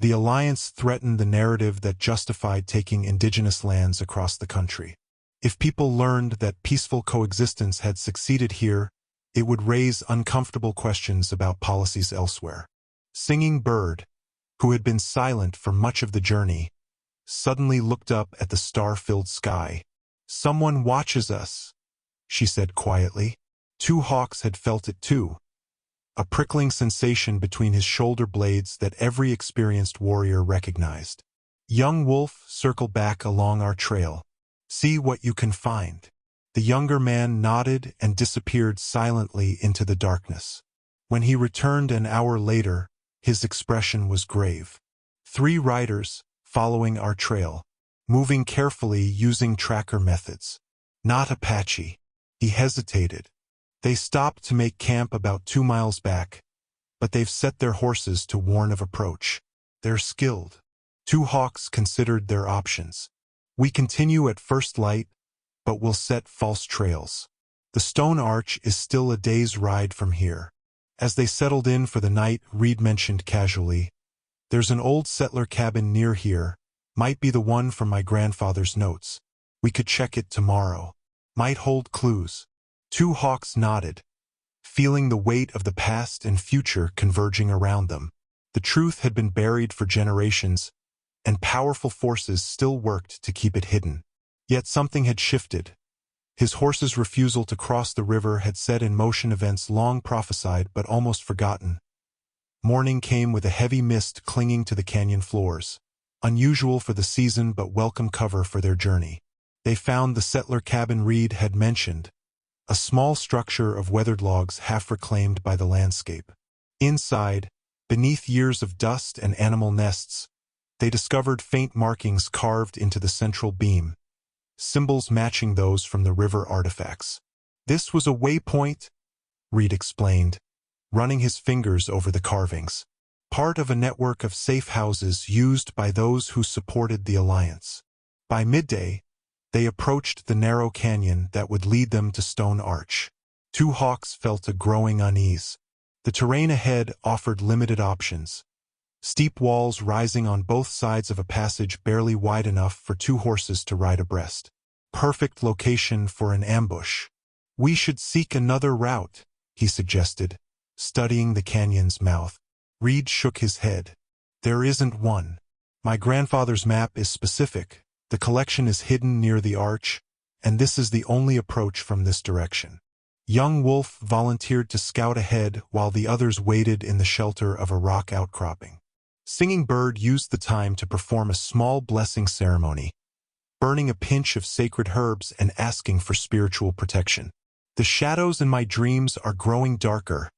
the alliance threatened the narrative that justified taking indigenous lands across the country. If people learned that peaceful coexistence had succeeded here, it would raise uncomfortable questions about policies elsewhere. Singing Bird, who had been silent for much of the journey, suddenly looked up at the star-filled sky. "Someone watches us," she said quietly. Two hawks had felt it too, a prickling sensation between his shoulder blades that every experienced warrior recognized. Young Wolf, circle back along our trail. See what you can find. The younger man nodded and disappeared silently into the darkness. When he returned an hour later, his expression was grave. 3 riders, following our trail, moving carefully using tracker methods. Not Apache. He hesitated. They stopped to make camp about 2 miles back, but they've set their horses to warn of approach. They're skilled. 2 hawks considered their options. We continue at first light, but we'll set false trails. The stone arch is still a day's ride from here. As they settled in for the night, Reed mentioned casually, "There's an old settler cabin near here, might be the one from my grandfather's notes. We could check it tomorrow. Might hold clues." 2 hawks nodded, feeling the weight of the past and future converging around them. The truth had been buried for generations, and powerful forces still worked to keep it hidden. Yet something had shifted. His horse's refusal to cross the river had set in motion events long prophesied but almost forgotten. Morning came with a heavy mist clinging to the canyon floors, unusual for the season but welcome cover for their journey. They found the settler cabin Reed had mentioned, a small structure of weathered logs half reclaimed by the landscape. Inside, beneath years of dust and animal nests, they discovered faint markings carved into the central beam, symbols matching those from the river artifacts. "This was a waypoint," Reed explained, running his fingers over the carvings. "Part of a network of safe houses used by those who supported the alliance." By midday, they approached the narrow canyon that would lead them to Stone Arch. 2 hawks felt a growing unease. The terrain ahead offered limited options. Steep walls rising on both sides of a passage barely wide enough for 2 horses to ride abreast. Perfect location for an ambush. "We should seek another route," he suggested, studying the canyon's mouth. Reed shook his head. "There isn't one. My grandfather's map is specific. The collection is hidden near the arch, and this is the only approach from this direction." Young Wolf volunteered to scout ahead while the others waited in the shelter of a rock outcropping. Singing Bird used the time to perform a small blessing ceremony, burning a pinch of sacred herbs and asking for spiritual protection. "The shadows in my dreams are growing darker,"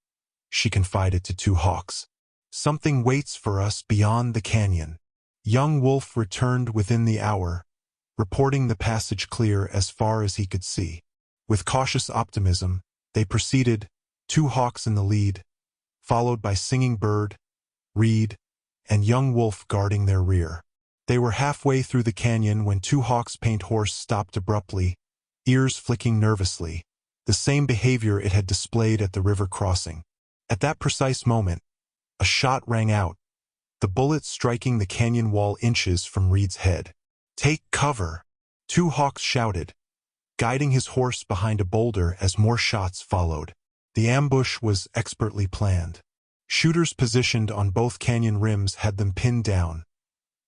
she confided to 2 hawks. "Something waits for us beyond the canyon." Young Wolf returned within the hour, reporting the passage clear as far as he could see. With cautious optimism, they proceeded, 2 hawks in the lead, followed by Singing Bird, Reed, and Young Wolf guarding their rear. They were halfway through the canyon when 2 hawks' paint horse stopped abruptly, ears flicking nervously, the same behavior it had displayed at the river crossing. At that precise moment, a shot rang out, the bullet striking the canyon wall inches from Reed's head. "Take cover," 2 hawks shouted, guiding his horse behind a boulder as more shots followed. The ambush was expertly planned. Shooters positioned on both canyon rims had them pinned down,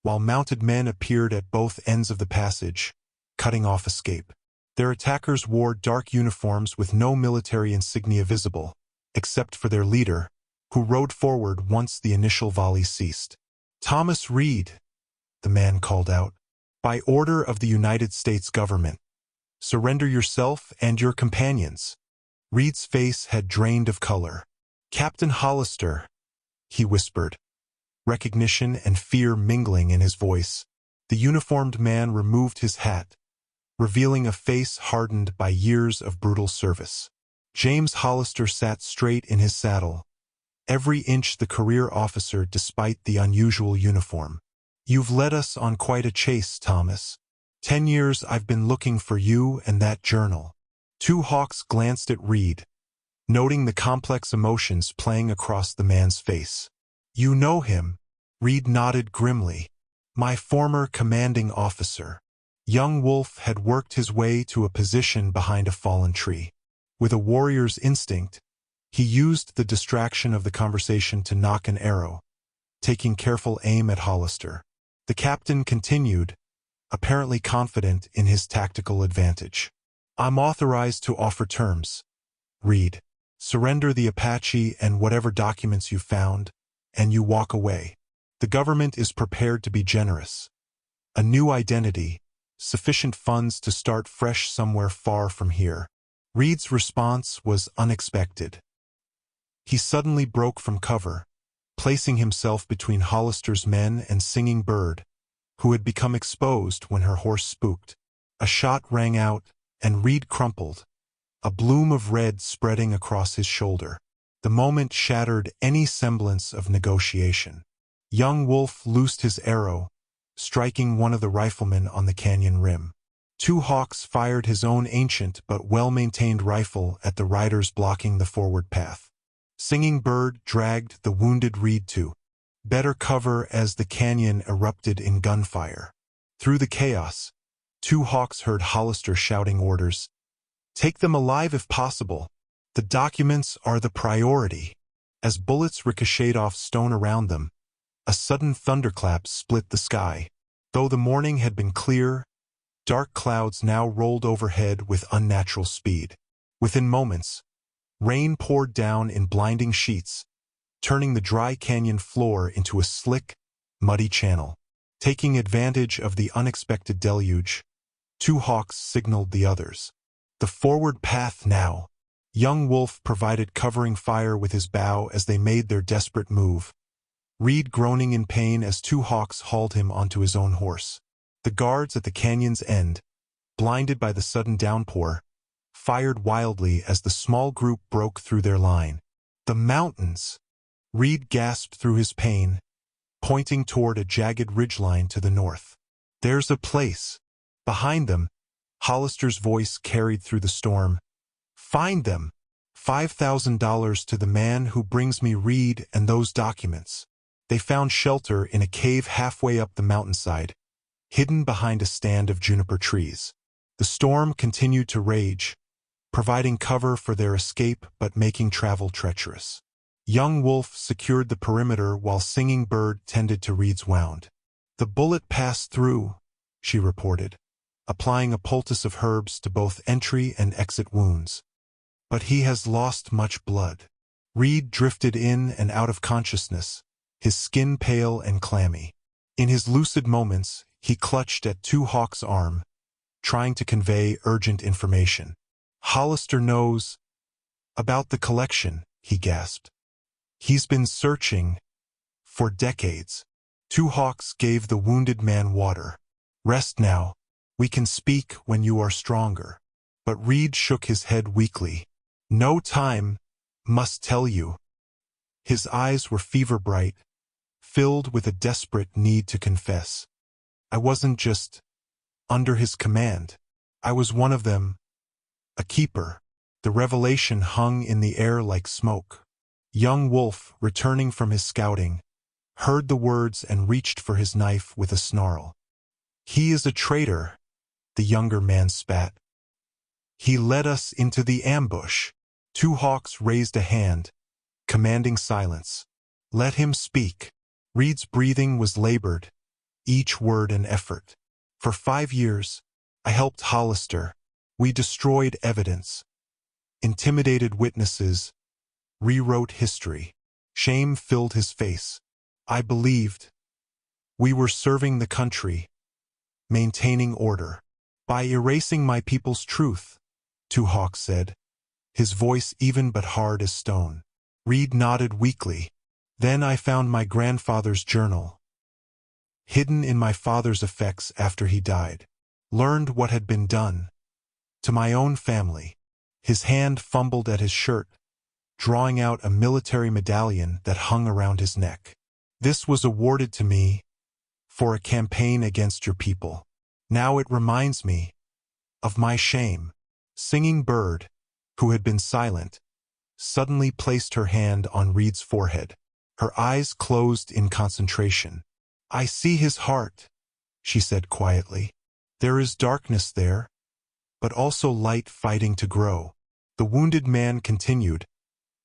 while mounted men appeared at both ends of the passage, cutting off escape. Their attackers wore dark uniforms with no military insignia visible, except for their leader, who rode forward once the initial volley ceased. "Thomas Reed," the man called out, "by order of the United States government, surrender yourself and your companions." Reed's face had drained of color. "Captain Hollister," he whispered, recognition and fear mingling in his voice. The uniformed man removed his hat, revealing a face hardened by years of brutal service. James Hollister sat straight in his saddle, every inch the career officer despite the unusual uniform. "You've led us on quite a chase, Thomas. 10 years I've been looking for you and that journal." Two Hawks glanced at Reed, noting the complex emotions playing across the man's face. "You know him?" Reed nodded grimly. "My former commanding officer." Young Wolf had worked his way to a position behind a fallen tree. With a warrior's instinct, he used the distraction of the conversation to nock an arrow, taking careful aim at Hollister. The captain continued, apparently confident in his tactical advantage. "I'm authorized to offer terms. Reed, surrender the Apache and whatever documents you found, and you walk away. The government is prepared to be generous. A new identity, sufficient funds to start fresh somewhere far from here." Reed's response was unexpected. He suddenly broke from cover, placing himself between Hollister's men and Singing Bird, who had become exposed when her horse spooked. A shot rang out, and Reed crumpled, a bloom of red spreading across his shoulder. The moment shattered any semblance of negotiation. Young Wolf loosed his arrow, striking one of the riflemen on the canyon rim. Two Hawks fired his own ancient but well-maintained rifle at the riders blocking the forward path. Singing Bird dragged the wounded Reed to better cover as the canyon erupted in gunfire. Through the chaos, Two Hawks heard Hollister shouting orders. "Take them alive if possible. The documents are the priority." As bullets ricocheted off stone around them, a sudden thunderclap split the sky. Though the morning had been clear, dark clouds now rolled overhead with unnatural speed. Within moments, rain poured down in blinding sheets, turning the dry canyon floor into a slick, muddy channel. Taking advantage of the unexpected deluge, Two Hawks signaled the others. "The forward path now." Young Wolf provided covering fire with his bow as they made their desperate move, Reed groaning in pain as Two Hawks hauled him onto his own horse. The guards at the canyon's end, blinded by the sudden downpour, fired wildly as the small group broke through their line. "The mountains!" Reed gasped through his pain, pointing toward a jagged ridgeline to the north. "There's a place." Behind them, Hollister's voice carried through the storm. "Find them! $5,000 to the man who brings me Reed and those documents." They found shelter in a cave halfway up the mountainside, hidden behind a stand of juniper trees. The storm continued to rage, providing cover for their escape but making travel treacherous. Young Wolf secured the perimeter while Singing Bird tended to Reed's wound. "The bullet passed through," she reported, applying a poultice of herbs to both entry and exit wounds. "But he has lost much blood." Reed drifted in and out of consciousness, his skin pale and clammy. In his lucid moments, he clutched at Two Hawks' arm, trying to convey urgent information. "Hollister knows about the collection," he gasped. "He's been searching for decades." Two Hawks gave the wounded man water. "Rest now. We can speak when you are stronger." But Reed shook his head weakly. "No time. Must tell you." His eyes were fever-bright, filled with a desperate need to confess. "I wasn't just under his command. I was one of them, a keeper." The revelation hung in the air like smoke. Young Wolf, returning from his scouting, heard the words and reached for his knife with a snarl. "He is a traitor," the younger man spat. "He led us into the ambush." Two Hawks raised a hand, commanding silence. "Let him speak." Reed's breathing was labored, each word an effort. For 5 years, I helped Hollister. We destroyed evidence, intimidated witnesses, rewrote history. Shame filled his face. I believed we were serving the country, maintaining order. By erasing my people's truth, Two Hawks said, his voice even but hard as stone. Reed nodded weakly. Then I found my grandfather's journal, hidden in my father's effects after he died. Learned what had been done to my own family. His hand fumbled at his shirt, drawing out a military medallion that hung around his neck. This was awarded to me for a campaign against your people. Now it reminds me of my shame. Singing Bird, who had been silent, suddenly placed her hand on Reed's forehead. Her eyes closed in concentration. I see his heart, she said quietly. There is darkness there, but also light fighting to grow. The wounded man continued,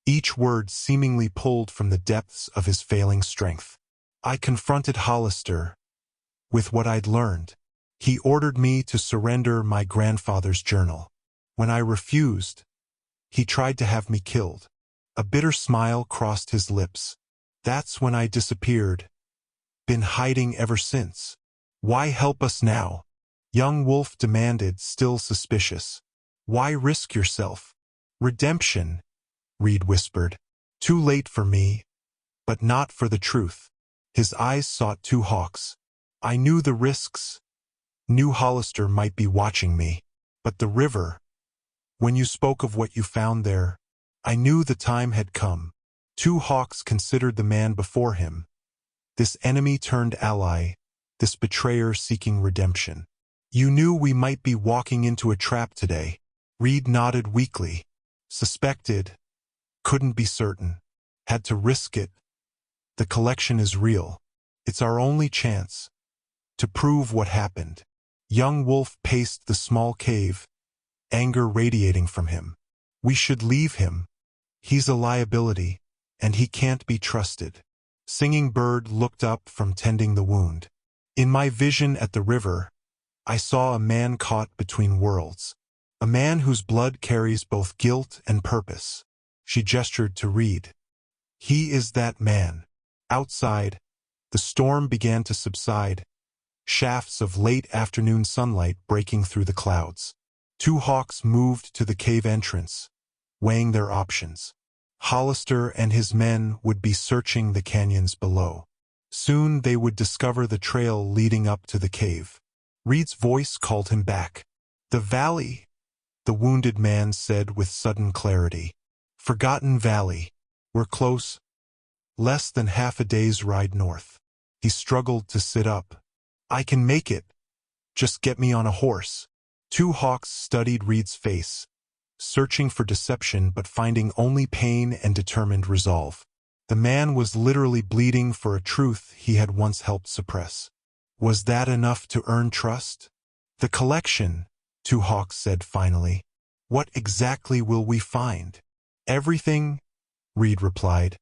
each word seemingly pulled from the depths of his failing strength. I confronted Hollister with what I'd learned. He ordered me to surrender my grandfather's journal. When I refused, he tried to have me killed. A bitter smile crossed his lips. That's when I disappeared. Been hiding ever since. Why help us now? Young Wolf demanded, still suspicious. Why risk yourself? Redemption, Reed whispered. Too late for me, but not for the truth. His eyes sought Two Hawks. I knew the risks. Knew Hollister might be watching me. But the river, when you spoke of what you found there, I knew the time had come. Two Hawks considered the man before him. This enemy turned ally, this betrayer seeking redemption. You knew we might be walking into a trap today. Reed nodded weakly. Suspected. Couldn't be certain. Had to risk it. The collection is real. It's our only chance to prove what happened. Young Wolf paced the small cave, anger radiating from him. We should leave him. He's a liability, and he can't be trusted. Singing Bird looked up from tending the wound. In my vision at the river, I saw a man caught between worlds. A man whose blood carries both guilt and purpose. She gestured to Reed. He is that man. Outside, the storm began to subside, shafts of late afternoon sunlight breaking through the clouds. Two Hawks moved to the cave entrance, weighing their options. Hollister and his men would be searching the canyons below. Soon they would discover the trail leading up to the cave. Reed's voice called him back. The valley, the wounded man said with sudden clarity. Forgotten Valley. We're close. Less than half a day's ride north. He struggled to sit up. I can make it. Just get me on a horse. Two Hawks studied Reed's face, searching for deception but finding only pain and determined resolve. The man was literally bleeding for a truth he had once helped suppress. Was that enough to earn trust? The collection, Two Hawks said finally. What exactly will we find? Everything, Reed replied.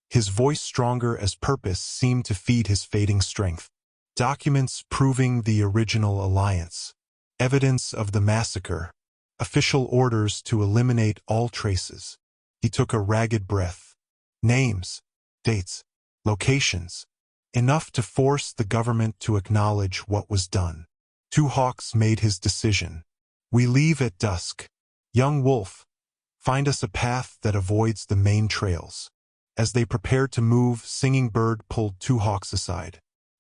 His voice stronger as purpose seemed to feed his fading strength. Documents proving the original alliance. Evidence of the massacre. Official orders to eliminate all traces. He took a ragged breath. Names, dates, locations. Enough to force the government to acknowledge what was done. Two Hawks made his decision. We leave at dusk. Young Wolf, find us a path that avoids the main trails. As they prepared to move, Singing Bird pulled Two Hawks aside.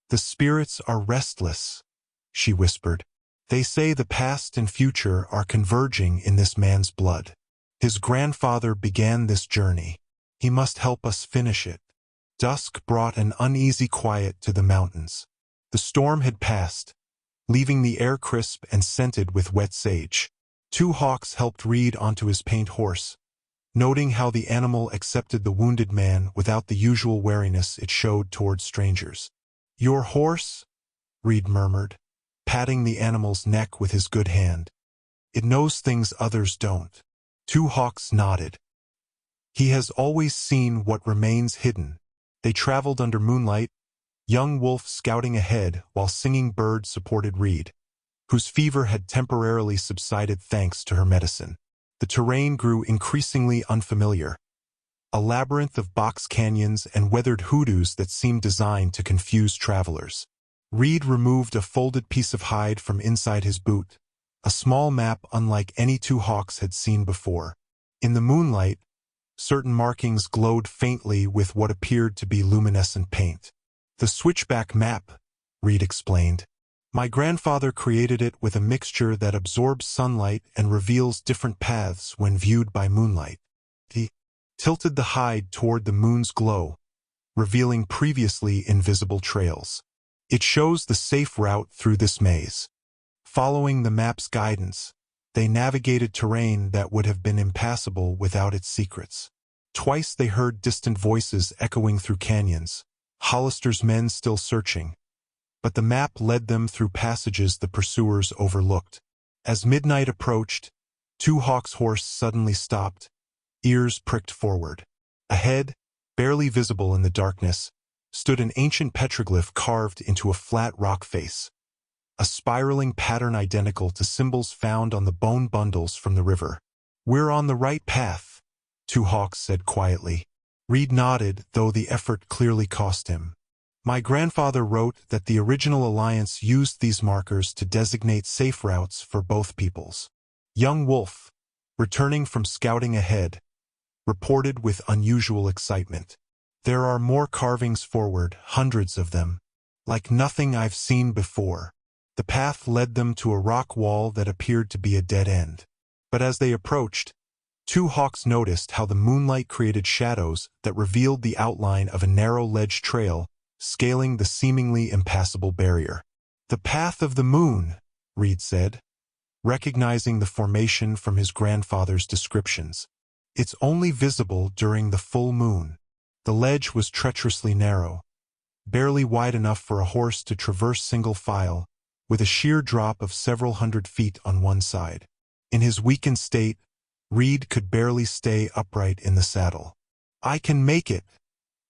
The spirits are restless, she whispered. They say the past and future are converging in this man's blood. His grandfather began this journey. He must help us finish it. Dusk brought an uneasy quiet to the mountains. The storm had passed, leaving the air crisp and scented with wet sage. Two Hawks helped Reed onto his paint horse, noting how the animal accepted the wounded man without the usual wariness it showed toward strangers. Your horse? Reed murmured, patting the animal's neck with his good hand. It knows things others don't. Two Hawks nodded. He has always seen what remains hidden. They traveled under moonlight, Young Wolf scouting ahead while Singing Bird supported Reed, whose fever had temporarily subsided thanks to her medicine. The terrain grew increasingly unfamiliar, a labyrinth of box canyons and weathered hoodoos that seemed designed to confuse travelers. Reed removed a folded piece of hide from inside his boot, a small map unlike any two hawks had seen before. In the moonlight, certain markings glowed faintly with what appeared to be luminescent paint. "The switchback map," Reed explained. "My grandfather created it with a mixture that absorbs sunlight and reveals different paths when viewed by moonlight." He tilted the hide toward the moon's glow, revealing previously invisible trails. "It shows the safe route through this maze." Following the map's guidance, they navigated terrain that would have been impassable without its secrets. Twice they heard distant voices echoing through canyons, Hollister's men still searching, but the map led them through passages the pursuers overlooked. As midnight approached, Two Hawk's horse suddenly stopped, ears pricked forward. Ahead, barely visible in the darkness, stood an ancient petroglyph carved into a flat rock face, a spiraling pattern identical to symbols found on the bone bundles from the river. "We're on the right path," Two Hawks said quietly. Reed nodded, though the effort clearly cost him. "My grandfather wrote that the original alliance used these markers to designate safe routes for both peoples." Young Wolf, returning from scouting ahead, reported with unusual excitement. "There are more carvings forward, hundreds of them, like nothing I've seen before." The path led them to a rock wall that appeared to be a dead end. But as they approached, Two Hawks noticed how the moonlight created shadows that revealed the outline of a narrow ledge trail scaling the seemingly impassable barrier. "The path of the moon," Reed said, recognizing the formation from his grandfather's descriptions. "It's only visible during the full moon." The ledge was treacherously narrow, barely wide enough for a horse to traverse single file, with a sheer drop of several hundred feet on one side. In his weakened state, Reed could barely stay upright in the saddle. "I can make it,"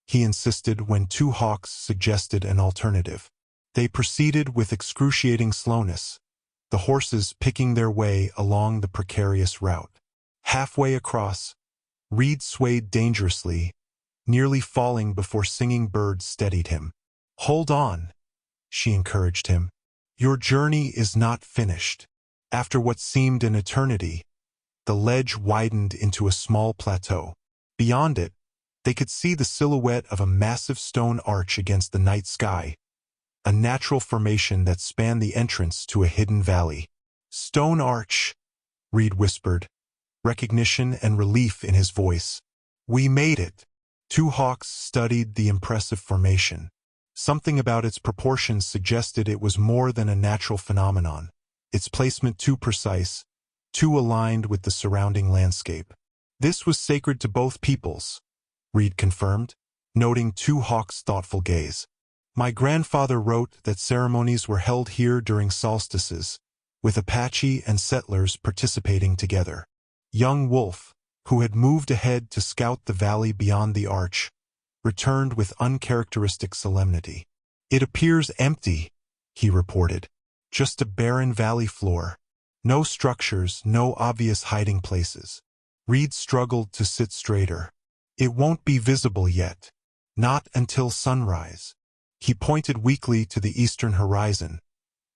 he insisted when Two Hawks suggested an alternative. They proceeded with excruciating slowness, the horses picking their way along the precarious route. Halfway across, Reed swayed dangerously, nearly falling before Singing Bird steadied him. "Hold on," she encouraged him. "Your journey is not finished." After what seemed an eternity, the ledge widened into a small plateau. Beyond it, they could see the silhouette of a massive stone arch against the night sky, a natural formation that spanned the entrance to a hidden valley. "Stone arch," Reed whispered, recognition and relief in his voice. "We made it." Two Hawks studied the impressive formation. Something about its proportions suggested it was more than a natural phenomenon, its placement too precise, too aligned with the surrounding landscape. "This was sacred to both peoples," Reed confirmed, noting Two Hawks' thoughtful gaze. "My grandfather wrote that ceremonies were held here during solstices, with Apache and settlers participating together." Young Wolf, who had moved ahead to scout the valley beyond the arch, returned with uncharacteristic solemnity. "It appears empty," he reported. "Just a barren valley floor. No structures, no obvious hiding places." Reed struggled to sit straighter. "It won't be visible yet. Not until sunrise." He pointed weakly to the eastern horizon,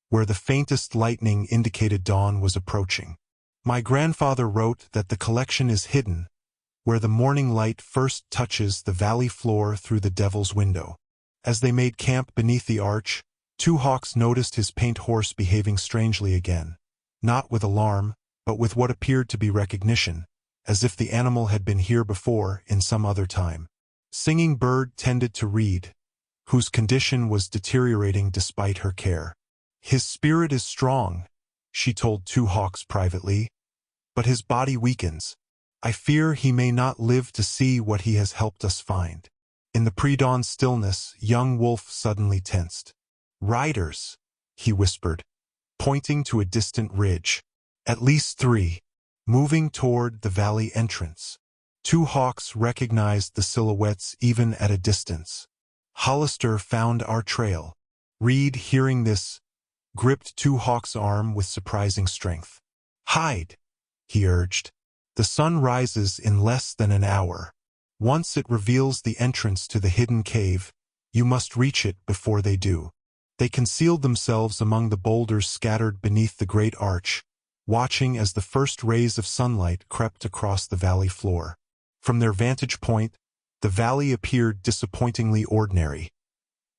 where the faintest lightning indicated dawn was approaching. "My grandfather wrote that the collection is hidden, where the morning light first touches the valley floor through the Devil's Window." As they made camp beneath the arch, Two Hawks noticed his paint horse behaving strangely again, not with alarm, but with what appeared to be recognition, as if the animal had been here before in some other time. Singing Bird tended to Reed, whose condition was deteriorating despite her care. "His spirit is strong," she told Two Hawks privately, "but his body weakens. I fear he may not live to see what he has helped us find." In the pre-dawn stillness, Young Wolf suddenly tensed. "Riders," he whispered, pointing to a distant ridge. "At least 3, moving toward the valley entrance." Two Hawks recognized the silhouettes even at a distance. Hollister found our trail. Reed, hearing this, gripped Two Hawk's arm with surprising strength. Hide, he urged. The sun rises in less than an hour. Once it reveals the entrance to the hidden cave, you must reach it before they do. They concealed themselves among the boulders scattered beneath the great arch, watching as the first rays of sunlight crept across the valley floor. From their vantage point, the valley appeared disappointingly ordinary.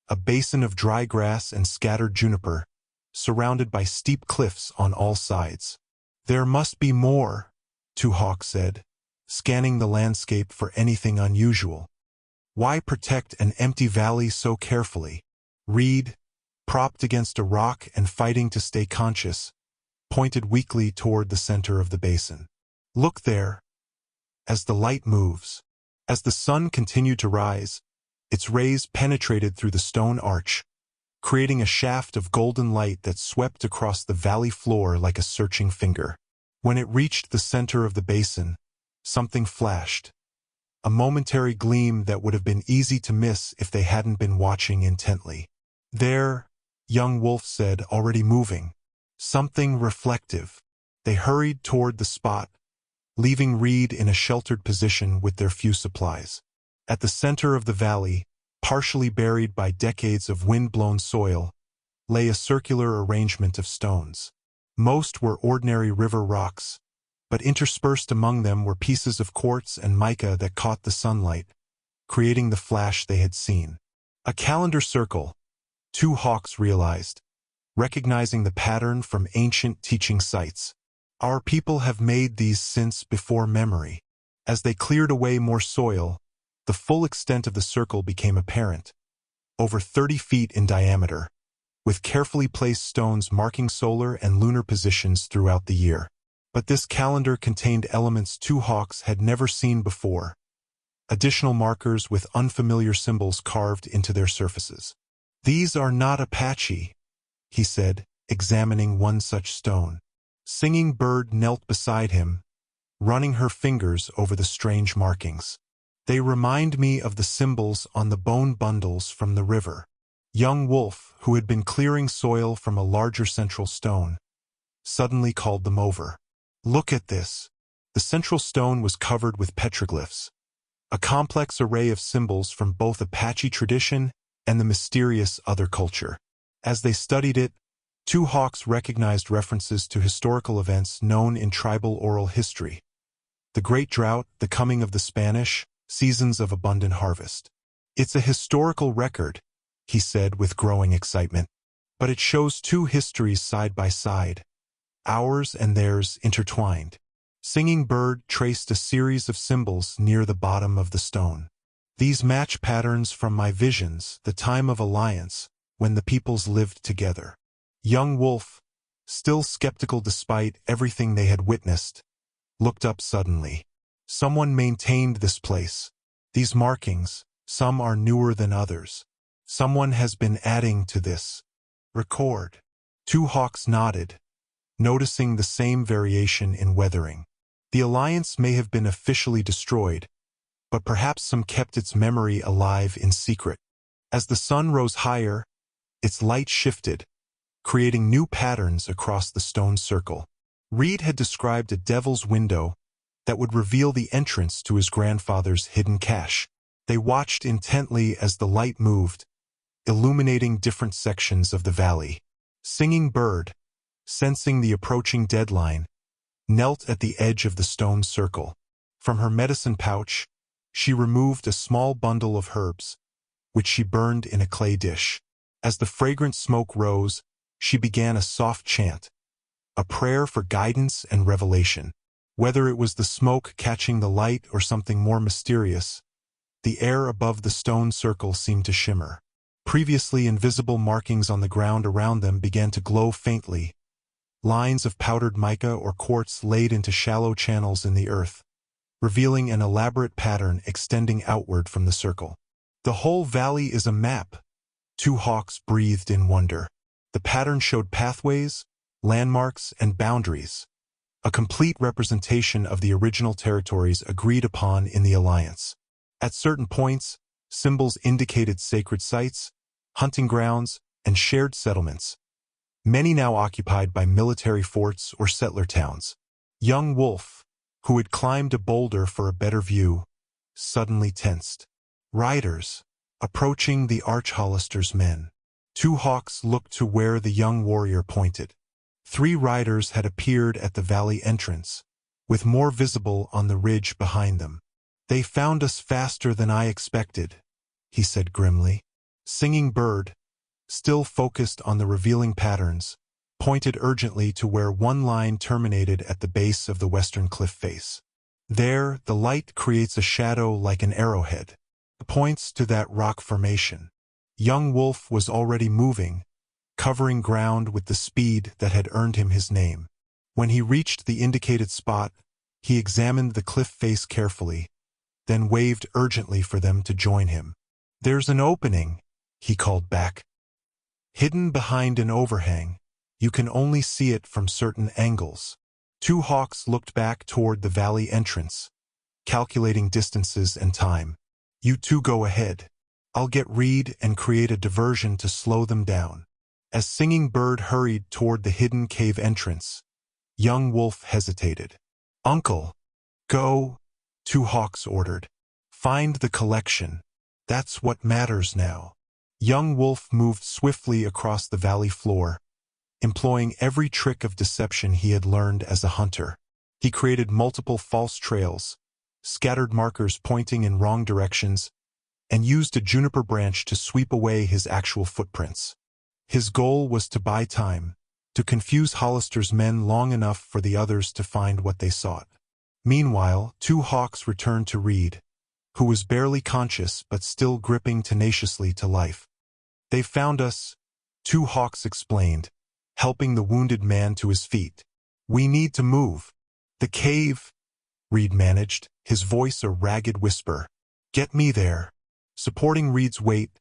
A basin of dry grass and scattered juniper, surrounded by steep cliffs on all sides. There must be more, Two Hawk said, scanning the landscape for anything unusual. Why protect an empty valley so carefully? Reed, propped against a rock and fighting to stay conscious, pointed weakly toward the center of the basin. Look there. As the light moves, as the sun continued to rise, its rays penetrated through the stone arch, creating a shaft of golden light that swept across the valley floor like a searching finger. When it reached the center of the basin, something flashed. A momentary gleam that would have been easy to miss if they hadn't been watching intently. There, young Wolf said, already moving. Something reflective. They hurried toward the spot, leaving Reed in a sheltered position with their few supplies. At the center of the valley, partially buried by decades of wind-blown soil, lay a circular arrangement of stones. Most were ordinary river rocks, but interspersed among them were pieces of quartz and mica that caught the sunlight, creating the flash they had seen. A calendar circle, Two Hawks realized, recognizing the pattern from ancient teaching sites. Our people have made these since before memory. As they cleared away more soil, the full extent of the circle became apparent. Over 30 feet in diameter, with carefully placed stones marking solar and lunar positions throughout the year. But this calendar contained elements Two Hawks had never seen before. Additional markers with unfamiliar symbols carved into their surfaces. These are not Apache, he said, examining one such stone. Singing Bird knelt beside him, running her fingers over the strange markings. They remind me of the symbols on the bone bundles from the river. Young Wolf, who had been clearing soil from a larger central stone, suddenly called them over. Look at this. The central stone was covered with petroglyphs, a complex array of symbols from both Apache tradition and the mysterious other culture. As they studied it, Two Hawks recognized references to historical events known in tribal oral history. The Great Drought, the coming of the Spanish, seasons of abundant harvest. It's a historical record, he said with growing excitement. But it shows two histories side by side, ours and theirs intertwined. Singing Bird traced a series of symbols near the bottom of the stone. These match patterns from my visions, the time of alliance, when the peoples lived together. Young Wolf, still skeptical despite everything they had witnessed, looked up suddenly. Someone maintained this place. These markings, some are newer than others. Someone has been adding to this record. Two Hawks nodded, noticing the same variation in weathering. The alliance may have been officially destroyed, but perhaps some kept its memory alive in secret. As the sun rose higher, its light shifted, creating new patterns across the stone circle. Reed had described a devil's window that would reveal the entrance to his grandfather's hidden cache. They watched intently as the light moved, illuminating different sections of the valley. Singing Bird, sensing the approaching deadline, knelt at the edge of the stone circle. From her medicine pouch, she removed a small bundle of herbs, which she burned in a clay dish. As the fragrant smoke rose, she began a soft chant, a prayer for guidance and revelation. Whether it was the smoke catching the light or something more mysterious, the air above the stone circle seemed to shimmer. Previously invisible markings on the ground around them began to glow faintly, lines of powdered mica or quartz laid into shallow channels in the earth, revealing an elaborate pattern extending outward from the circle. The whole valley is a map, Two Hawks breathed in wonder. The pattern showed pathways, landmarks, and boundaries, a complete representation of the original territories agreed upon in the alliance. At certain points, Symbols indicated sacred sites, hunting grounds, and shared settlements, many now occupied by military forts or settler towns. Young Wolf, who had climbed a boulder for a better view, suddenly tensed. Riders, approaching the Arch-Hollister's men. Two hawks looked to where the young warrior pointed. 3 riders had appeared at the valley entrance, with more visible on the ridge behind them. "They found us faster than I expected," he said grimly. Singing Bird, still focused on the revealing patterns, pointed urgently to where one line terminated at the base of the western cliff face. "There, the light creates a shadow like an arrowhead. It points to that rock formation." Young Wolf was already moving, covering ground with the speed that had earned him his name. When he reached the indicated spot, he examined the cliff face carefully, then waved urgently for them to join him. "There's an opening," he called back. "Hidden behind an overhang. You can only see it from certain angles." 2 hawks looked back toward the valley entrance, calculating distances and time. "You 2 go ahead. I'll get Reed and create a diversion to slow them down." As Singing Bird hurried toward the hidden cave entrance, Young Wolf hesitated. "Uncle, go," 2 hawks ordered. "Find the collection. That's what matters now." Young Wolf moved swiftly across the valley floor, employing every trick of deception he had learned as a hunter. He created multiple false trails, scattered markers pointing in wrong directions, and used a juniper branch to sweep away his actual footprints. His goal was to buy time, to confuse Hollister's men long enough for the others to find what they sought. Meanwhile, 2 hawks returned to Reed, who was barely conscious but still gripping tenaciously to life. "They found us," 2 hawks explained, helping the wounded man to his feet. "We need to move." "The cave," Reed managed, his voice a ragged whisper. "Get me there." Supporting Reed's weight,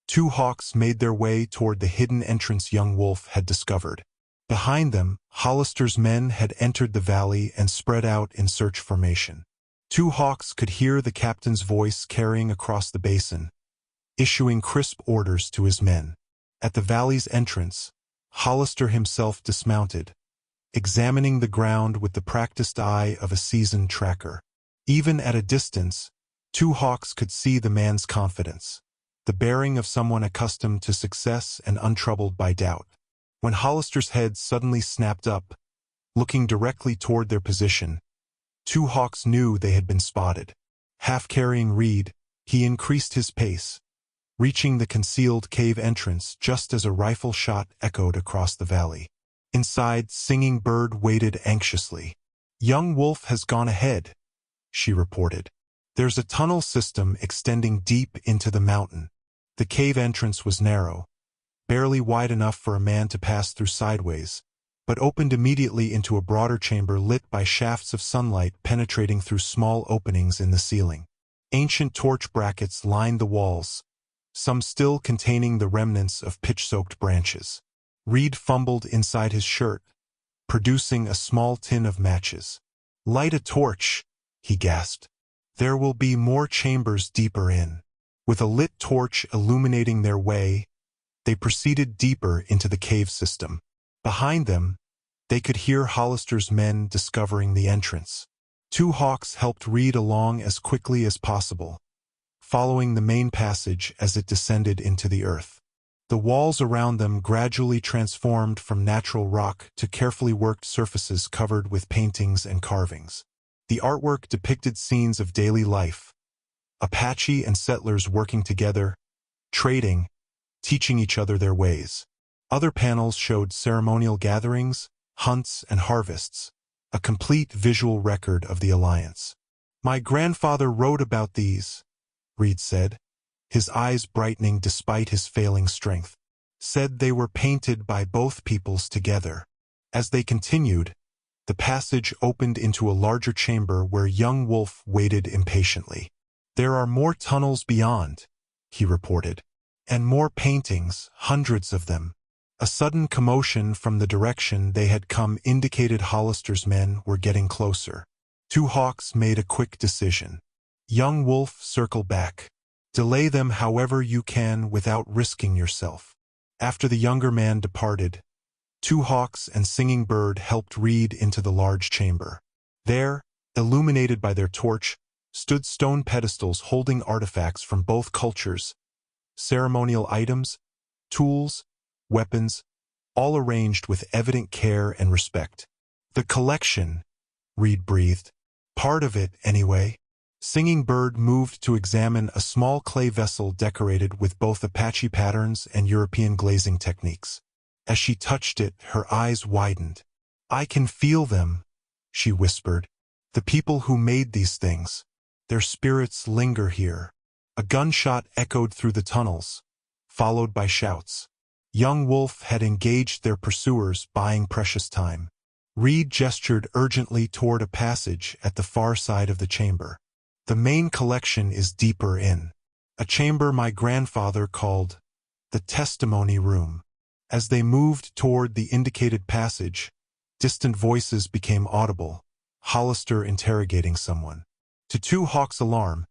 2 hawks made their way toward the hidden entrance Young Wolf had discovered. Behind them, Hollister's men had entered the valley and spread out in search formation. 2 hawks could hear the captain's voice carrying across the basin, issuing crisp orders to his men. At the valley's entrance, Hollister himself dismounted, examining the ground with the practiced eye of a seasoned tracker. Even at a distance, 2 hawks could see the man's confidence, the bearing of someone accustomed to success and untroubled by doubt. When Hollister's head suddenly snapped up, looking directly toward their position, 2 hawks knew they had been spotted. Half carrying Reed, he increased his pace, reaching the concealed cave entrance just as a rifle shot echoed across the valley. Inside, Singing Bird waited anxiously. "Young Wolf has gone ahead," she reported. "There's a tunnel system extending deep into the mountain." The cave entrance was narrow, barely wide enough for a man to pass through sideways, but opened immediately into a broader chamber lit by shafts of sunlight penetrating through small openings in the ceiling. Ancient torch brackets lined the walls, some still containing the remnants of pitch-soaked branches. Reed fumbled inside his shirt, producing a small tin of matches. "Light a torch," he gasped. "There will be more chambers deeper in." With a lit torch illuminating their way, they proceeded deeper into the cave system. Behind them, they could hear Hollister's men discovering the entrance. 2 hawks helped Reed along as quickly as possible, following the main passage as it descended into the earth. The walls around them gradually transformed from natural rock to carefully worked surfaces covered with paintings and carvings. The artwork depicted scenes of daily life, Apache and settlers working together, trading, teaching each other their ways. Other panels showed ceremonial gatherings, hunts, and harvests, a complete visual record of the alliance. "My grandfather wrote about these," Reed said, his eyes brightening despite his failing strength. "Said they were painted by both peoples together." As they continued, the passage opened into a larger chamber where Young Wolf waited impatiently. "There are more tunnels beyond," he reported, "and more paintings, hundreds of them." A sudden commotion from the direction they had come indicated Hollister's men were getting closer. 2 hawks made a quick decision. Young Wolf circled back. Delay them however you can without risking yourself. After the younger man departed, two hawks and singing bird helped Reed into the large chamber. There, illuminated by their torch, stood stone pedestals holding artifacts from both cultures, ceremonial items, tools, weapons, all arranged with evident care and respect. The collection, Reed breathed. Part of it, anyway. Singing Bird moved to examine a small clay vessel decorated with both Apache patterns and European glazing techniques. As she touched it, her eyes widened. "I can feel them," she whispered. "The people who made these things. Their spirits linger here." A gunshot echoed through the tunnels, followed by shouts. Young Wolf had engaged their pursuers, buying precious time. Reed gestured urgently toward a passage at the far side of the chamber. "The main collection is deeper in. A chamber my grandfather called the testimony room." As they moved toward the indicated passage, distant voices became audible, Hollister interrogating someone. To Two Hawk's alarm,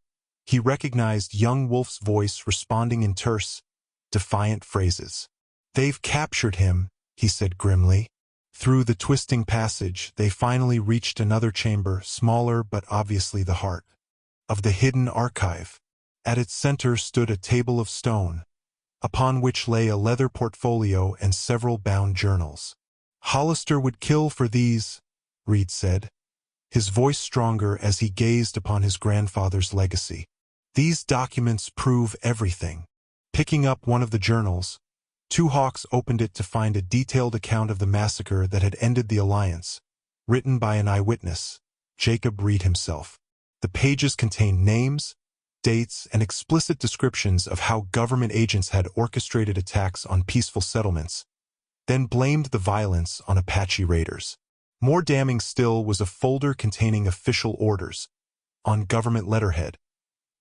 he recognized young Wolf's voice responding in terse, defiant phrases. "They've captured him," he said grimly. Through the twisting passage, they finally reached another chamber, smaller but obviously the heart of the hidden archive. At its center stood a table of stone, upon which lay a leather portfolio and several bound journals. "Hollister would kill for these," Reed said, his voice stronger as he gazed upon his grandfather's legacy. "These documents prove everything." Picking up one of the journals, Two Hawks opened it to find a detailed account of the massacre that had ended the alliance, written by an eyewitness, Jacob Reed himself. The pages contained names, dates, and explicit descriptions of how government agents had orchestrated attacks on peaceful settlements, then blamed the violence on Apache raiders. More damning still was a folder containing official orders, on government letterhead,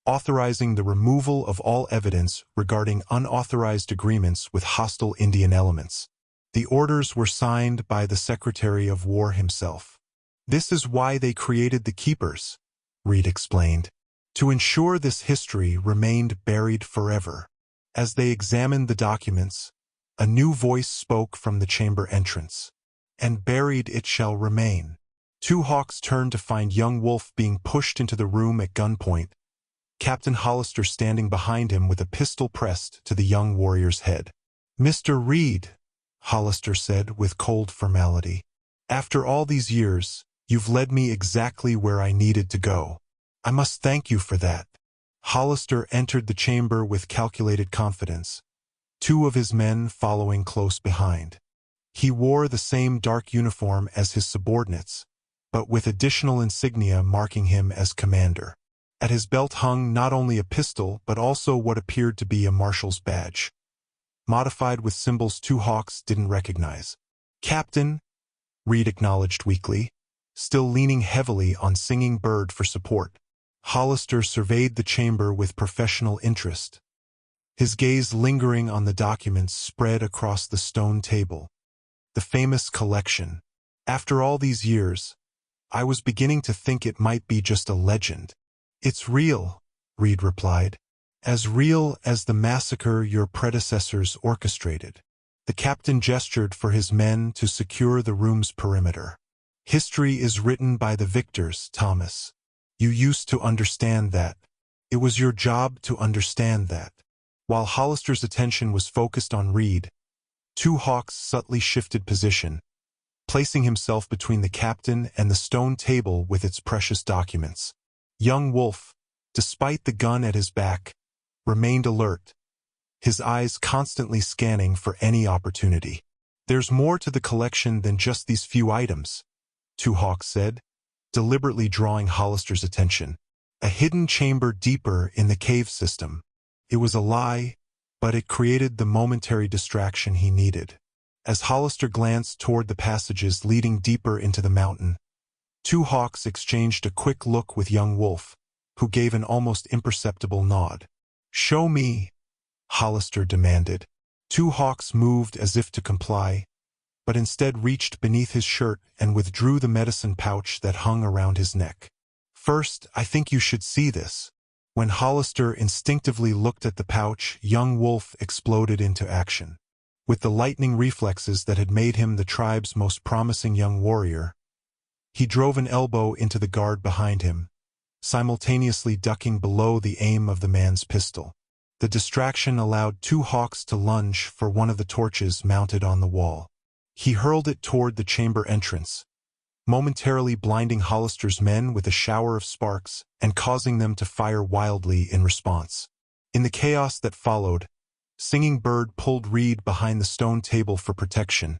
authorizing the removal of all evidence regarding unauthorized agreements with hostile Indian elements. The orders were signed by the Secretary of War himself. "This is why they created the Keepers," Reed explained, "to ensure this history remained buried forever." As they examined the documents, a new voice spoke from the chamber entrance. "And buried it shall remain." Two Hawks turned to find young Wolf being pushed into the room at gunpoint, Captain Hollister standing behind him with a pistol pressed to the young warrior's head. "Mr. Reed," Hollister said with cold formality, "after all these years, you've led me exactly where I needed to go. I must thank you for that." Hollister entered the chamber with calculated confidence, two of his men following close behind. He wore the same dark uniform as his subordinates, but with additional insignia marking him as commander. At his belt hung not only a pistol but also what appeared to be a marshal's badge, modified with symbols Two Hawks didn't recognize. "Captain," Reed acknowledged weakly, still leaning heavily on Singing Bird for support. Hollister surveyed the chamber with professional interest, his gaze lingering on the documents spread across the stone table. The famous collection. "After all these years, I was beginning to think it might be just a legend." "It's real," Reed replied, "as real as the massacre your predecessors orchestrated." The captain gestured for his men to secure the room's perimeter. "History is written by the victors, Thomas. You used to understand that. It was your job to understand that." While Hollister's attention was focused on Reed, Two Hawks subtly shifted position, placing himself between the captain and the stone table with its precious documents. Young Wolf, despite the gun at his back, remained alert, his eyes constantly scanning for any opportunity. "There's more to the collection than just these few items," Two Hawks said, deliberately drawing Hollister's attention. "A hidden chamber deeper in the cave system." It was a lie, but it created the momentary distraction he needed. As Hollister glanced toward the passages leading deeper into the mountain, Two Hawks exchanged a quick look with young Wolf, who gave an almost imperceptible nod. "Show me," Hollister demanded. Two Hawks moved as if to comply, but instead reached beneath his shirt and withdrew the medicine pouch that hung around his neck. "First, I think you should see this." When Hollister instinctively looked at the pouch, young Wolf exploded into action. With the lightning reflexes that had made him the tribe's most promising young warrior, he drove an elbow into the guard behind him, simultaneously ducking below the aim of the man's pistol. The distraction allowed two hawks to lunge for one of the torches mounted on the wall. He hurled it toward the chamber entrance, momentarily blinding Hollister's men with a shower of sparks and causing them to fire wildly in response. In the chaos that followed, Singing Bird pulled Reed behind the stone table for protection,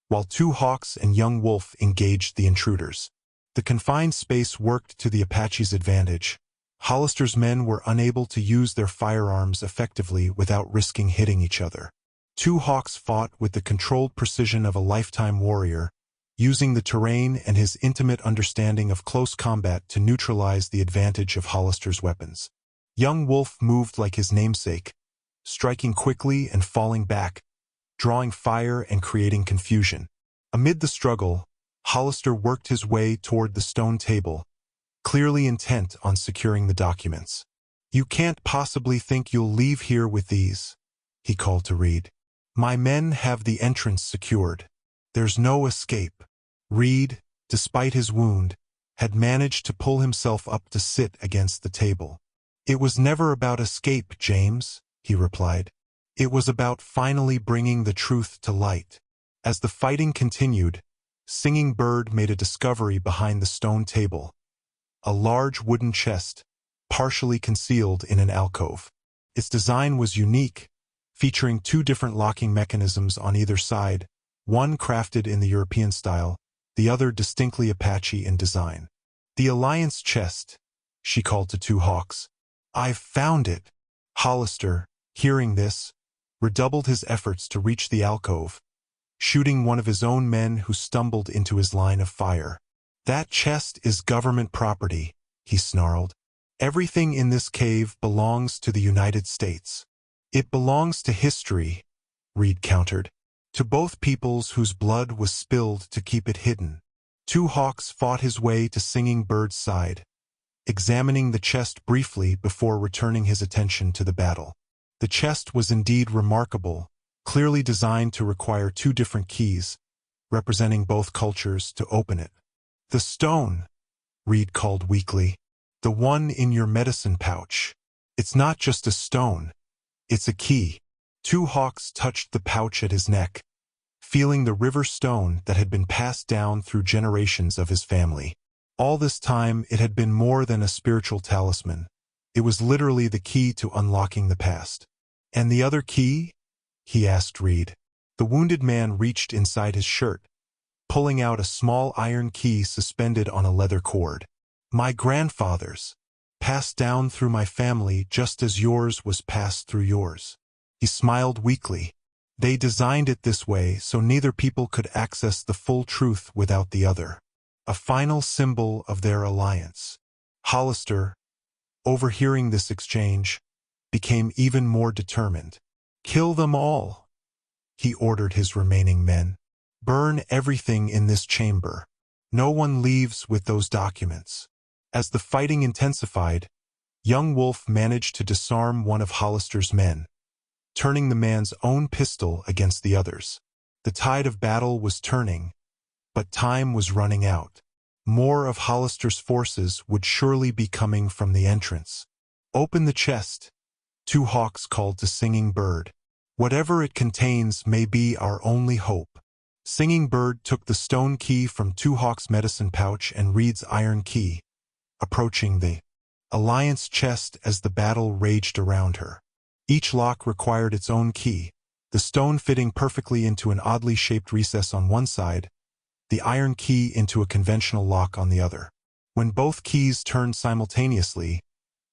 while two hawks and young Wolf engaged the intruders. The confined space worked to the Apache's advantage. Hollister's men were unable to use their firearms effectively without risking hitting each other. Two hawks fought with the controlled precision of a lifetime warrior, using the terrain and his intimate understanding of close combat to neutralize the advantage of Hollister's weapons. Young Wolf moved like his namesake, striking quickly and falling back, drawing fire and creating confusion. Amid the struggle, Hollister worked his way toward the stone table, clearly intent on securing the documents. "You can't possibly think you'll leave here with these," he called to Reed. "My men have the entrance secured. There's no escape." Reed, despite his wound, had managed to pull himself up to sit against the table. "It was never about escape, James," he replied. "It was about finally bringing the truth to light." As the fighting continued, Singing Bird made a discovery behind the stone table: a large wooden chest, partially concealed in an alcove. Its design was unique, featuring two different locking mechanisms on either side, one crafted in the European style, the other distinctly Apache in design. "The Alliance chest," she called to two hawks. "I've found it." Hollister, hearing this, redoubled his efforts to reach the alcove, shooting one of his own men who stumbled into his line of fire. "That chest is government property," he snarled. "Everything in this cave belongs to the United States." "It belongs to history," Reed countered. "To both peoples whose blood was spilled to keep it hidden." Two hawks fought his way to Singing Bird's side, examining the chest briefly before returning his attention to the battle. The chest was indeed remarkable, clearly designed to require two different keys, representing both cultures, to open it. "The stone," Reed called weakly. "The one in your medicine pouch. It's not just a stone, it's a key." Two hawks touched the pouch at his neck, feeling the river stone that had been passed down through generations of his family. All this time it had been more than a spiritual talisman. It was literally the key to unlocking the past. "And the other key?" he asked Reed. The wounded man reached inside his shirt, pulling out a small iron key suspended on a leather cord. "My grandfather's, passed down through my family just as yours was passed through yours." He smiled weakly. "They designed it this way so neither people could access the full truth without the other. A final symbol of their alliance." Hollister, overhearing this exchange, became even more determined. "Kill them all," he ordered his remaining men. "Burn everything in this chamber. No one leaves with those documents." As the fighting intensified, young Wolf managed to disarm one of Hollister's men, turning the man's own pistol against the others. The tide of battle was turning, but time was running out. More of Hollister's forces would surely be coming from the entrance. "Open the chest," two hawks called to Singing Bird. "Whatever it contains may be our only hope." Singing Bird took the stone key from Two Hawks' medicine pouch and Reed's iron key, approaching the Alliance chest as the battle raged around her. Each lock required its own key, the stone fitting perfectly into an oddly shaped recess on one side, the iron key into a conventional lock on the other. When both keys turned simultaneously,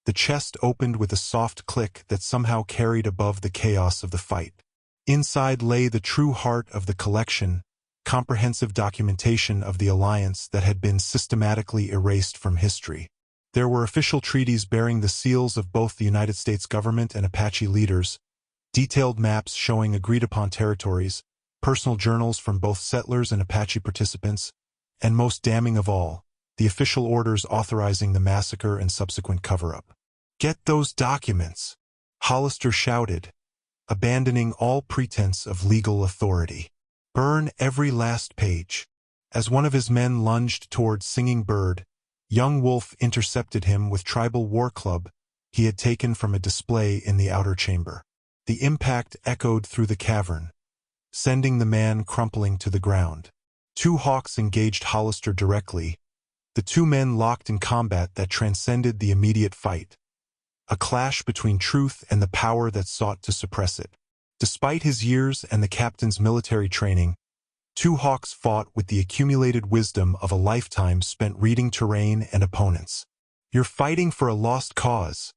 the chest opened with a soft click that somehow carried above the chaos of the fight. Inside lay the true heart of the collection, comprehensive documentation of the alliance that had been systematically erased from history. There were official treaties bearing the seals of both the United States government and Apache leaders, detailed maps showing agreed-upon territories, personal journals from both settlers and Apache participants, and most damning of all, the official orders authorizing the massacre and subsequent cover-up. "Get those documents!" Hollister shouted, abandoning all pretense of legal authority. "Burn every last page." As one of his men lunged toward Singing Bird, young Wolf intercepted him with tribal war club he had taken from a display in the outer chamber. The impact echoed through the cavern, sending the man crumpling to the ground. Two hawks engaged Hollister directly, the two men locked in combat that transcended the immediate fight, a clash between truth and the power that sought to suppress it. Despite his years and the captain's military training, two hawks fought with the accumulated wisdom of a lifetime spent reading terrain and opponents. "You're fighting for a lost cause,"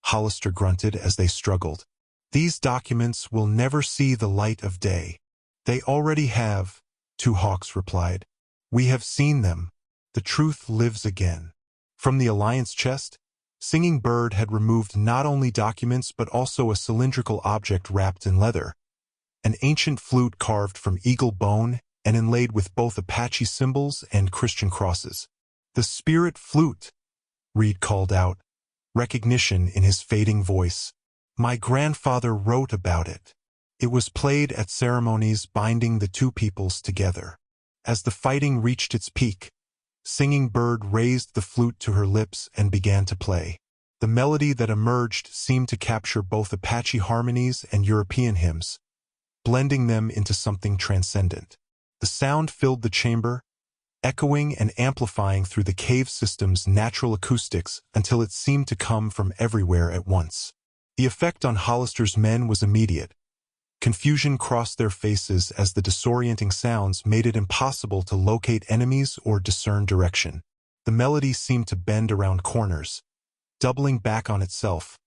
Hollister grunted as they struggled. "These documents will never see the light of day." "They already have," two hawks replied. "We have seen them. The truth lives again." From the Alliance chest, Singing Bird had removed not only documents but also a cylindrical object wrapped in leather, an ancient flute carved from eagle bone and inlaid with both Apache symbols and Christian crosses. "The spirit flute," Reed called out, recognition in his fading voice. "My grandfather wrote about it." It was played at ceremonies binding the two peoples together. As the fighting reached its peak, Singing Bird raised the flute to her lips and began to play. The melody that emerged seemed to capture both Apache harmonies and European hymns, blending them into something transcendent. The sound filled the chamber, echoing and amplifying through the cave system's natural acoustics until it seemed to come from everywhere at once. The effect on Hollister's men was immediate. Confusion crossed their faces as the disorienting sounds made it impossible to locate enemies or discern direction. The melody seemed to bend around corners, doubling back on itself,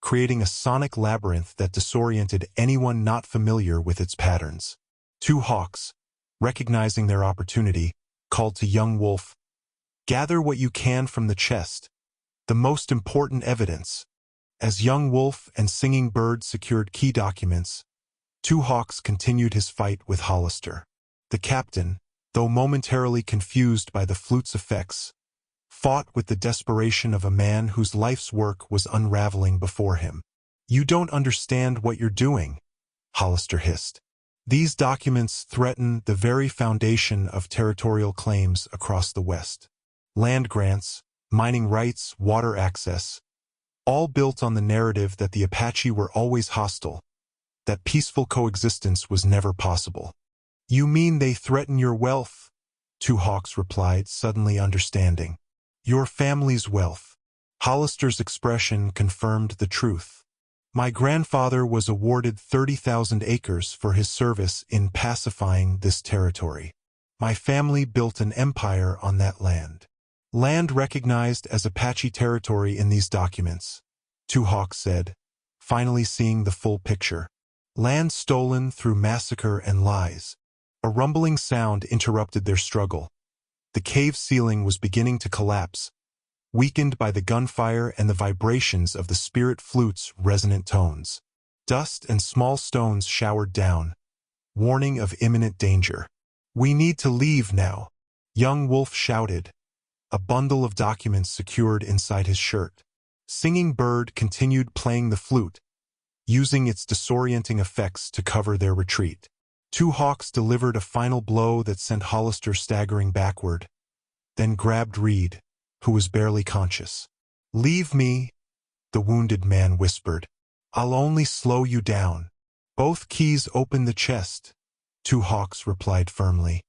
creating a sonic labyrinth that disoriented anyone not familiar with its patterns. Two hawks, recognizing their opportunity, called to young Wolf, "Gather what you can from the chest, the most important evidence." As young Wolf and Singing Bird secured key documents, Two Hawks continued his fight with Hollister. The captain, though momentarily confused by the flute's effects, fought with the desperation of a man whose life's work was unraveling before him. "You don't understand what you're doing," Hollister hissed. "These documents threaten the very foundation of territorial claims across the West. Land grants, mining rights, water access, all built on the narrative that the Apache were always hostile, that peaceful coexistence was never possible." "You mean they threaten your wealth?" Two Hawks replied, suddenly understanding. "Your family's wealth." Hollister's expression confirmed the truth. "My grandfather was awarded 30,000 acres for his service in pacifying this territory. My family built an empire on that land." "Land recognized as Apache territory in these documents," Two Hawks said, finally seeing the full picture. "Land stolen through massacre and lies." A rumbling sound interrupted their struggle. The cave ceiling was beginning to collapse, weakened by the gunfire and the vibrations of the spirit flute's resonant tones. Dust and small stones showered down, warning of imminent danger. "We need to leave now," young Wolf shouted, a bundle of documents secured inside his shirt. Singing Bird continued playing the flute, using its disorienting effects to cover their retreat. Two Hawks delivered a final blow that sent Hollister staggering backward, then grabbed Reed, who was barely conscious. "Leave me," the wounded man whispered. "I'll only slow you down." "Both keys open the chest," Two Hawks replied firmly.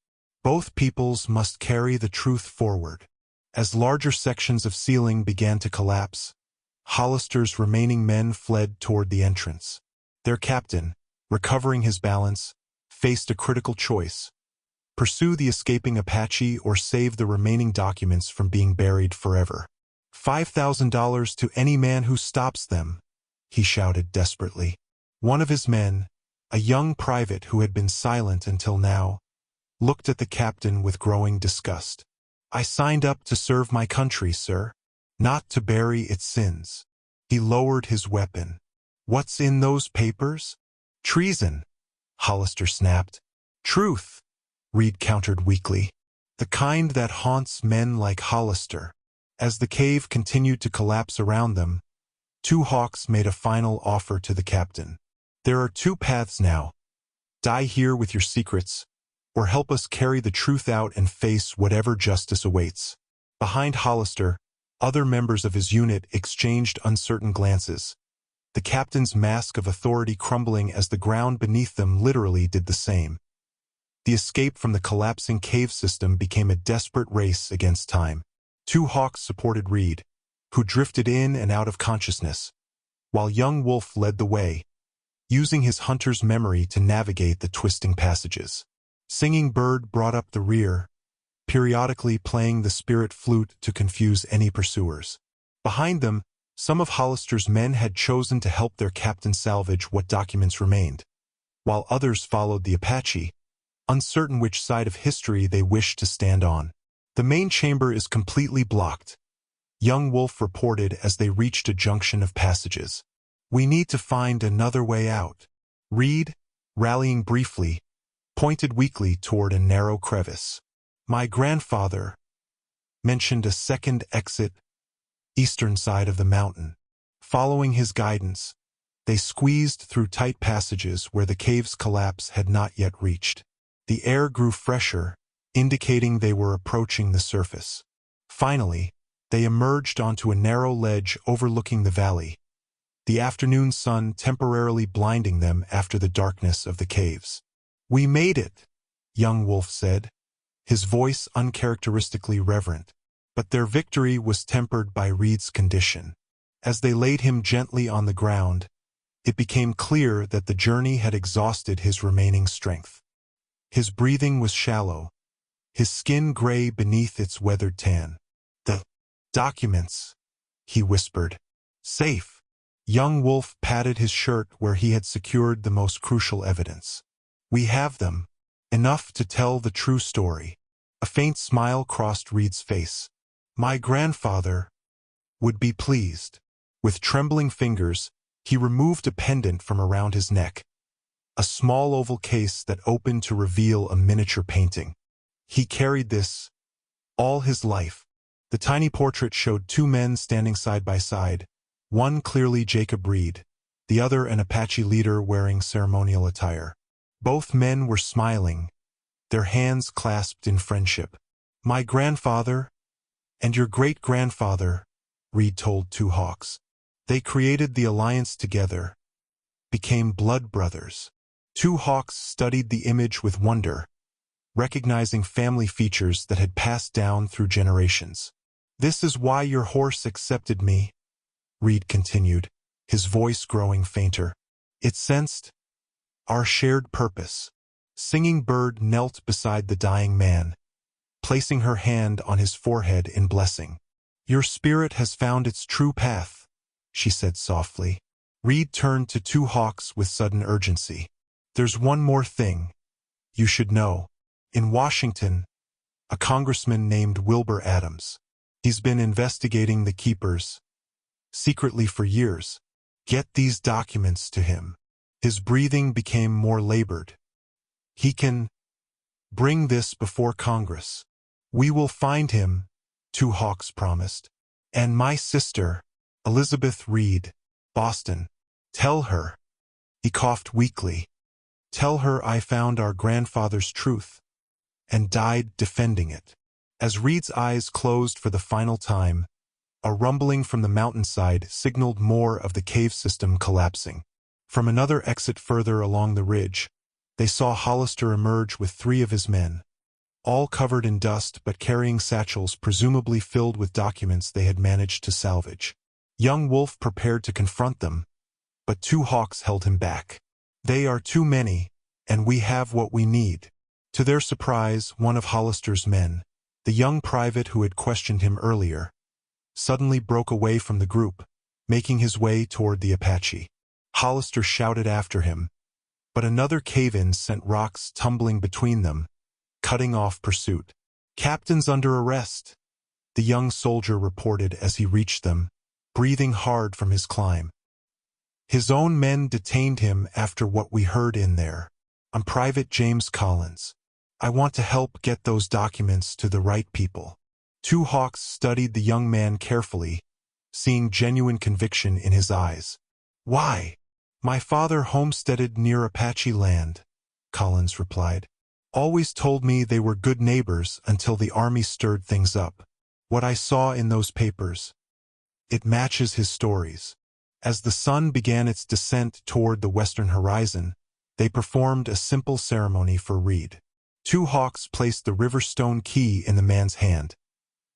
"Both peoples must carry the truth forward." As larger sections of ceiling began to collapse, Hollister's remaining men fled toward the entrance. Their captain, recovering his balance, faced a critical choice: pursue the escaping Apache or save the remaining documents from being buried forever. $5,000 to any man who stops them," he shouted desperately. One of his men, a young private who had been silent until now, looked at the captain with growing disgust. "I signed up to serve my country, sir, not to bury its sins." He lowered his weapon. "What's in those papers?" "Treason," Hollister snapped. "Truth," Reed countered weakly. "The kind that haunts men like Hollister." As the cave continued to collapse around them, Two Hawks made a final offer to the captain. There are two paths now. Die here with your secrets, or help us carry the truth out and face whatever justice awaits. Behind Hollister, other members of his unit exchanged uncertain glances, the captain's mask of authority crumbling as the ground beneath them literally did the same. The escape from the collapsing cave system became a desperate race against time. Two Hawks supported Reed, who drifted in and out of consciousness, while young Wolf led the way, using his hunter's memory to navigate the twisting passages. Singing Bird brought up the rear, periodically playing the spirit flute to confuse any pursuers. Behind them, some of Hollister's men had chosen to help their captain salvage what documents remained, while others followed the Apache, uncertain which side of history they wished to stand on. The main chamber is completely blocked, young Wolf reported as they reached a junction of passages. We need to find another way out. Reed, rallying briefly, pointed weakly toward a narrow crevice. My grandfather mentioned a second exit, eastern side of the mountain. Following his guidance, they squeezed through tight passages where the cave's collapse had not yet reached. The air grew fresher, indicating they were approaching the surface. Finally, they emerged onto a narrow ledge overlooking the valley, the afternoon sun temporarily blinding them after the darkness of the caves. We made it, young Wolf said, his voice uncharacteristically reverent. But their victory was tempered by Reed's condition. As they laid him gently on the ground, it became clear that the journey had exhausted his remaining strength. His breathing was shallow, his skin gray beneath its weathered tan. The documents, he whispered. Safe. Young Wolf patted his shirt where he had secured the most crucial evidence. We have them. Enough to tell the true story. A faint smile crossed Reed's face. My grandfather would be pleased. With trembling fingers, he removed a pendant from around his neck, a small oval case that opened to reveal a miniature painting. He carried this all his life. The tiny portrait showed two men standing side by side, one clearly Jacob Reed, the other an Apache leader wearing ceremonial attire. Both men were smiling, their hands clasped in friendship. My grandfather and your great-grandfather, Reed told Two Hawks. They created the alliance together, became blood brothers. Two Hawks studied the image with wonder, recognizing family features that had passed down through generations. This is why your horse accepted me, Reed continued, his voice growing fainter. It sensed our shared purpose. Singing Bird knelt beside the dying man, placing her hand on his forehead in blessing. Your spirit has found its true path, she said softly. Reed turned to Two Hawks with sudden urgency. There's one more thing you should know. In Washington, a congressman named Wilbur Adams. He's been investigating the keepers, secretly for years. Get these documents to him. His breathing became more labored. He can bring this before Congress. We will find him, Two Hawks promised. And my sister, Elizabeth Reed, Boston. Tell her. He coughed weakly. Tell her I found our grandfather's truth and died defending it. As Reed's eyes closed for the final time, a rumbling from the mountainside signaled more of the cave system collapsing. From another exit further along the ridge, they saw Hollister emerge with 3 of his men, all covered in dust but carrying satchels presumably filled with documents they had managed to salvage. Young Wolf prepared to confront them, but Two Hawks held him back. They are too many, and we have what we need. To their surprise, one of Hollister's men, the young private who had questioned him earlier, suddenly broke away from the group, making his way toward the Apache. Hollister shouted after him, but another cave-in sent rocks tumbling between them, cutting off pursuit. Captain's under arrest, the young soldier reported as he reached them, breathing hard from his climb. His own men detained him after what we heard in there. I'm Private James Collins. I want to help get those documents to the right people. Two Hawks studied the young man carefully, seeing genuine conviction in his eyes. "Why? My father homesteaded near Apache land," Collins replied. "Always told me they were good neighbors until the army stirred things up. What I saw in those papers, it matches his stories." As the sun began its descent toward the western horizon, they performed a simple ceremony for Reed. Two hawks placed the river stone key in the man's hand,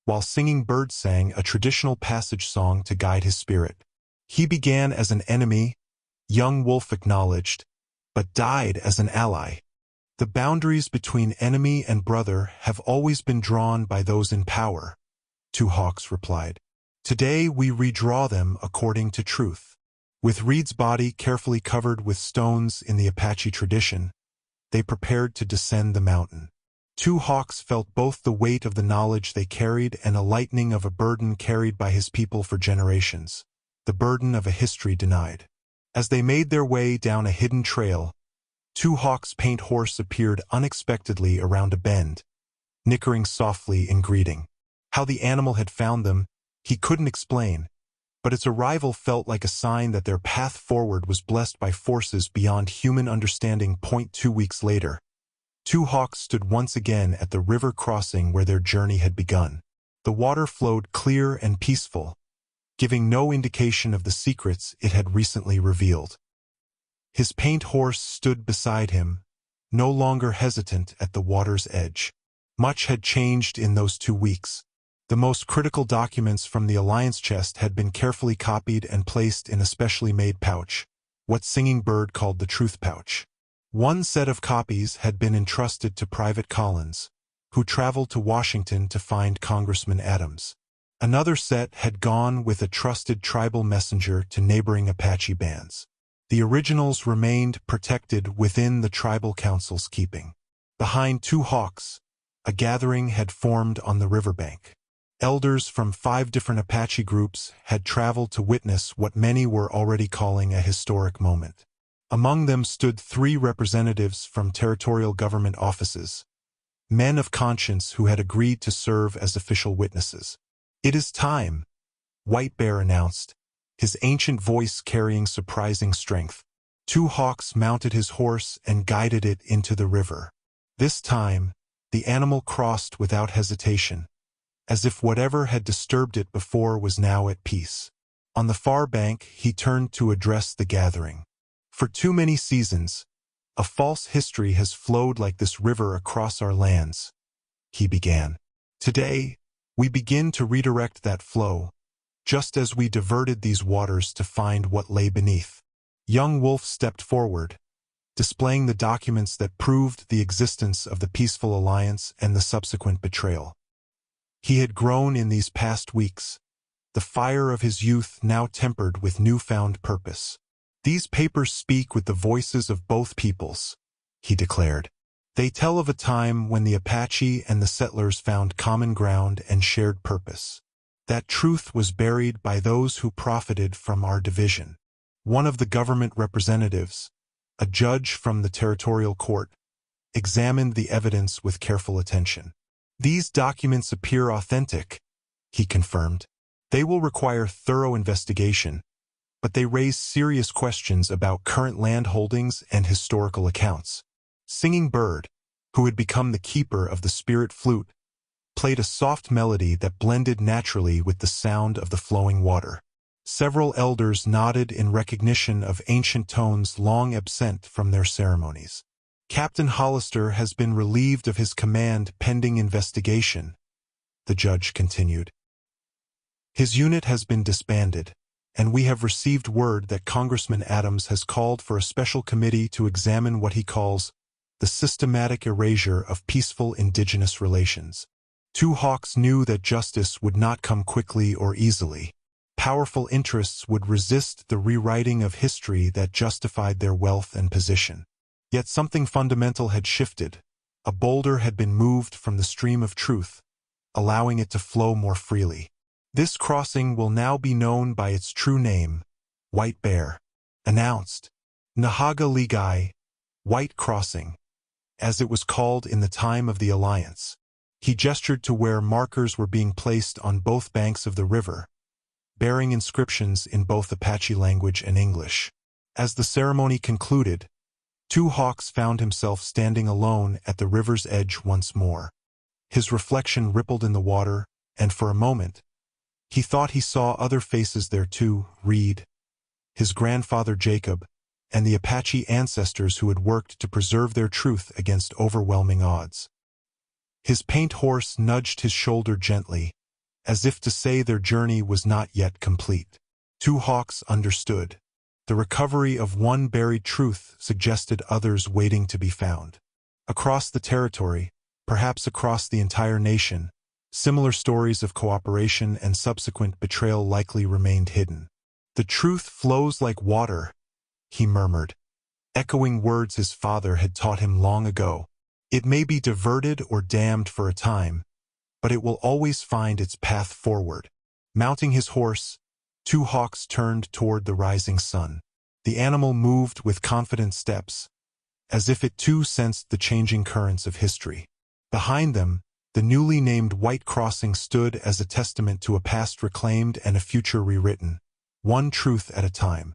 while Singing Bird sang a traditional passage song to guide his spirit. "He began as an enemy," young Wolf acknowledged, "but died as an ally. The boundaries between enemy and brother have always been drawn by those in power," Two Hawks replied. "Today we redraw them according to truth." With Reed's body carefully covered with stones in the Apache tradition, they prepared to descend the mountain. Two Hawks felt both the weight of the knowledge they carried and a lightening of a burden carried by his people for generations, the burden of a history denied. As they made their way down a hidden trail, Two Hawks' paint horse appeared unexpectedly around a bend, nickering softly in greeting. How the animal had found them, he couldn't explain, but its arrival felt like a sign that their path forward was blessed by forces beyond human understanding. 2 weeks later, Two Hawks stood once again at the river crossing where their journey had begun. The water flowed clear and peaceful, giving no indication of the secrets it had recently revealed. His paint horse stood beside him, no longer hesitant at the water's edge. Much had changed in those 2 weeks. The most critical documents from the Alliance chest had been carefully copied and placed in a specially made pouch, what Singing Bird called the truth pouch. One set of copies had been entrusted to Private Collins, who traveled to Washington to find Congressman Adams. Another set had gone with a trusted tribal messenger to neighboring Apache bands. The originals remained protected within the tribal council's keeping. Behind Two Hawks, a gathering had formed on the riverbank. Elders from 5 different Apache groups had traveled to witness what many were already calling a historic moment. Among them stood 3 representatives from territorial government offices, men of conscience who had agreed to serve as official witnesses. "It is time," White Bear announced, his ancient voice carrying surprising strength. Two Hawks mounted his horse and guided it into the river. This time, the animal crossed without hesitation, as if whatever had disturbed it before was now at peace. On the far bank, he turned to address the gathering. "For too many seasons, a false history has flowed like this river across our lands," he began. "Today, we begin to redirect that flow, just as we diverted these waters to find what lay beneath." Young Wolf stepped forward, displaying the documents that proved the existence of the peaceful alliance and the subsequent betrayal. He had grown in these past weeks, the fire of his youth now tempered with newfound purpose. "These papers speak with the voices of both peoples," he declared. "They tell of a time when the Apache and the settlers found common ground and shared purpose. That truth was buried by those who profited from our division." One of the government representatives, a judge from the territorial court, examined the evidence with careful attention. "These documents appear authentic," he confirmed. "They will require thorough investigation, but they raise serious questions about current land holdings and historical accounts." Singing Bird, who had become the keeper of the spirit flute, played a soft melody that blended naturally with the sound of the flowing water. Several elders nodded in recognition of ancient tones long absent from their ceremonies. "Captain Hollister has been relieved of his command pending investigation," the judge continued. "His unit has been disbanded, and we have received word that Congressman Adams has called for a special committee to examine what he calls the systematic erasure of peaceful indigenous relations." Two Hawks knew that justice would not come quickly or easily. Powerful interests would resist the rewriting of history that justified their wealth and position. Yet something fundamental had shifted. A boulder had been moved from the stream of truth, allowing it to flow more freely. "This crossing will now be known by its true name," White Bear announced. "Nahaga Ligai, White Crossing, as it was called in the time of the Alliance." He gestured to where markers were being placed on both banks of the river, bearing inscriptions in both Apache language and English. As the ceremony concluded, Two Hawks found himself standing alone at the river's edge once more. His reflection rippled in the water, and for a moment, he thought he saw other faces there too: Reed, his grandfather Jacob, and the Apache ancestors who had worked to preserve their truth against overwhelming odds. His paint horse nudged his shoulder gently, as if to say their journey was not yet complete. Two Hawks understood. The recovery of one buried truth suggested others waiting to be found. Across the territory, perhaps across the entire nation, similar stories of cooperation and subsequent betrayal likely remained hidden. "The truth flows like water," he murmured, echoing words his father had taught him long ago. "It may be diverted or dammed for a time, but it will always find its path forward." Mounting his horse, Two Hawks turned toward the rising sun. The animal moved with confident steps, as if it too sensed the changing currents of history. Behind them, the newly named White Crossing stood as a testament to a past reclaimed and a future rewritten, one truth at a time.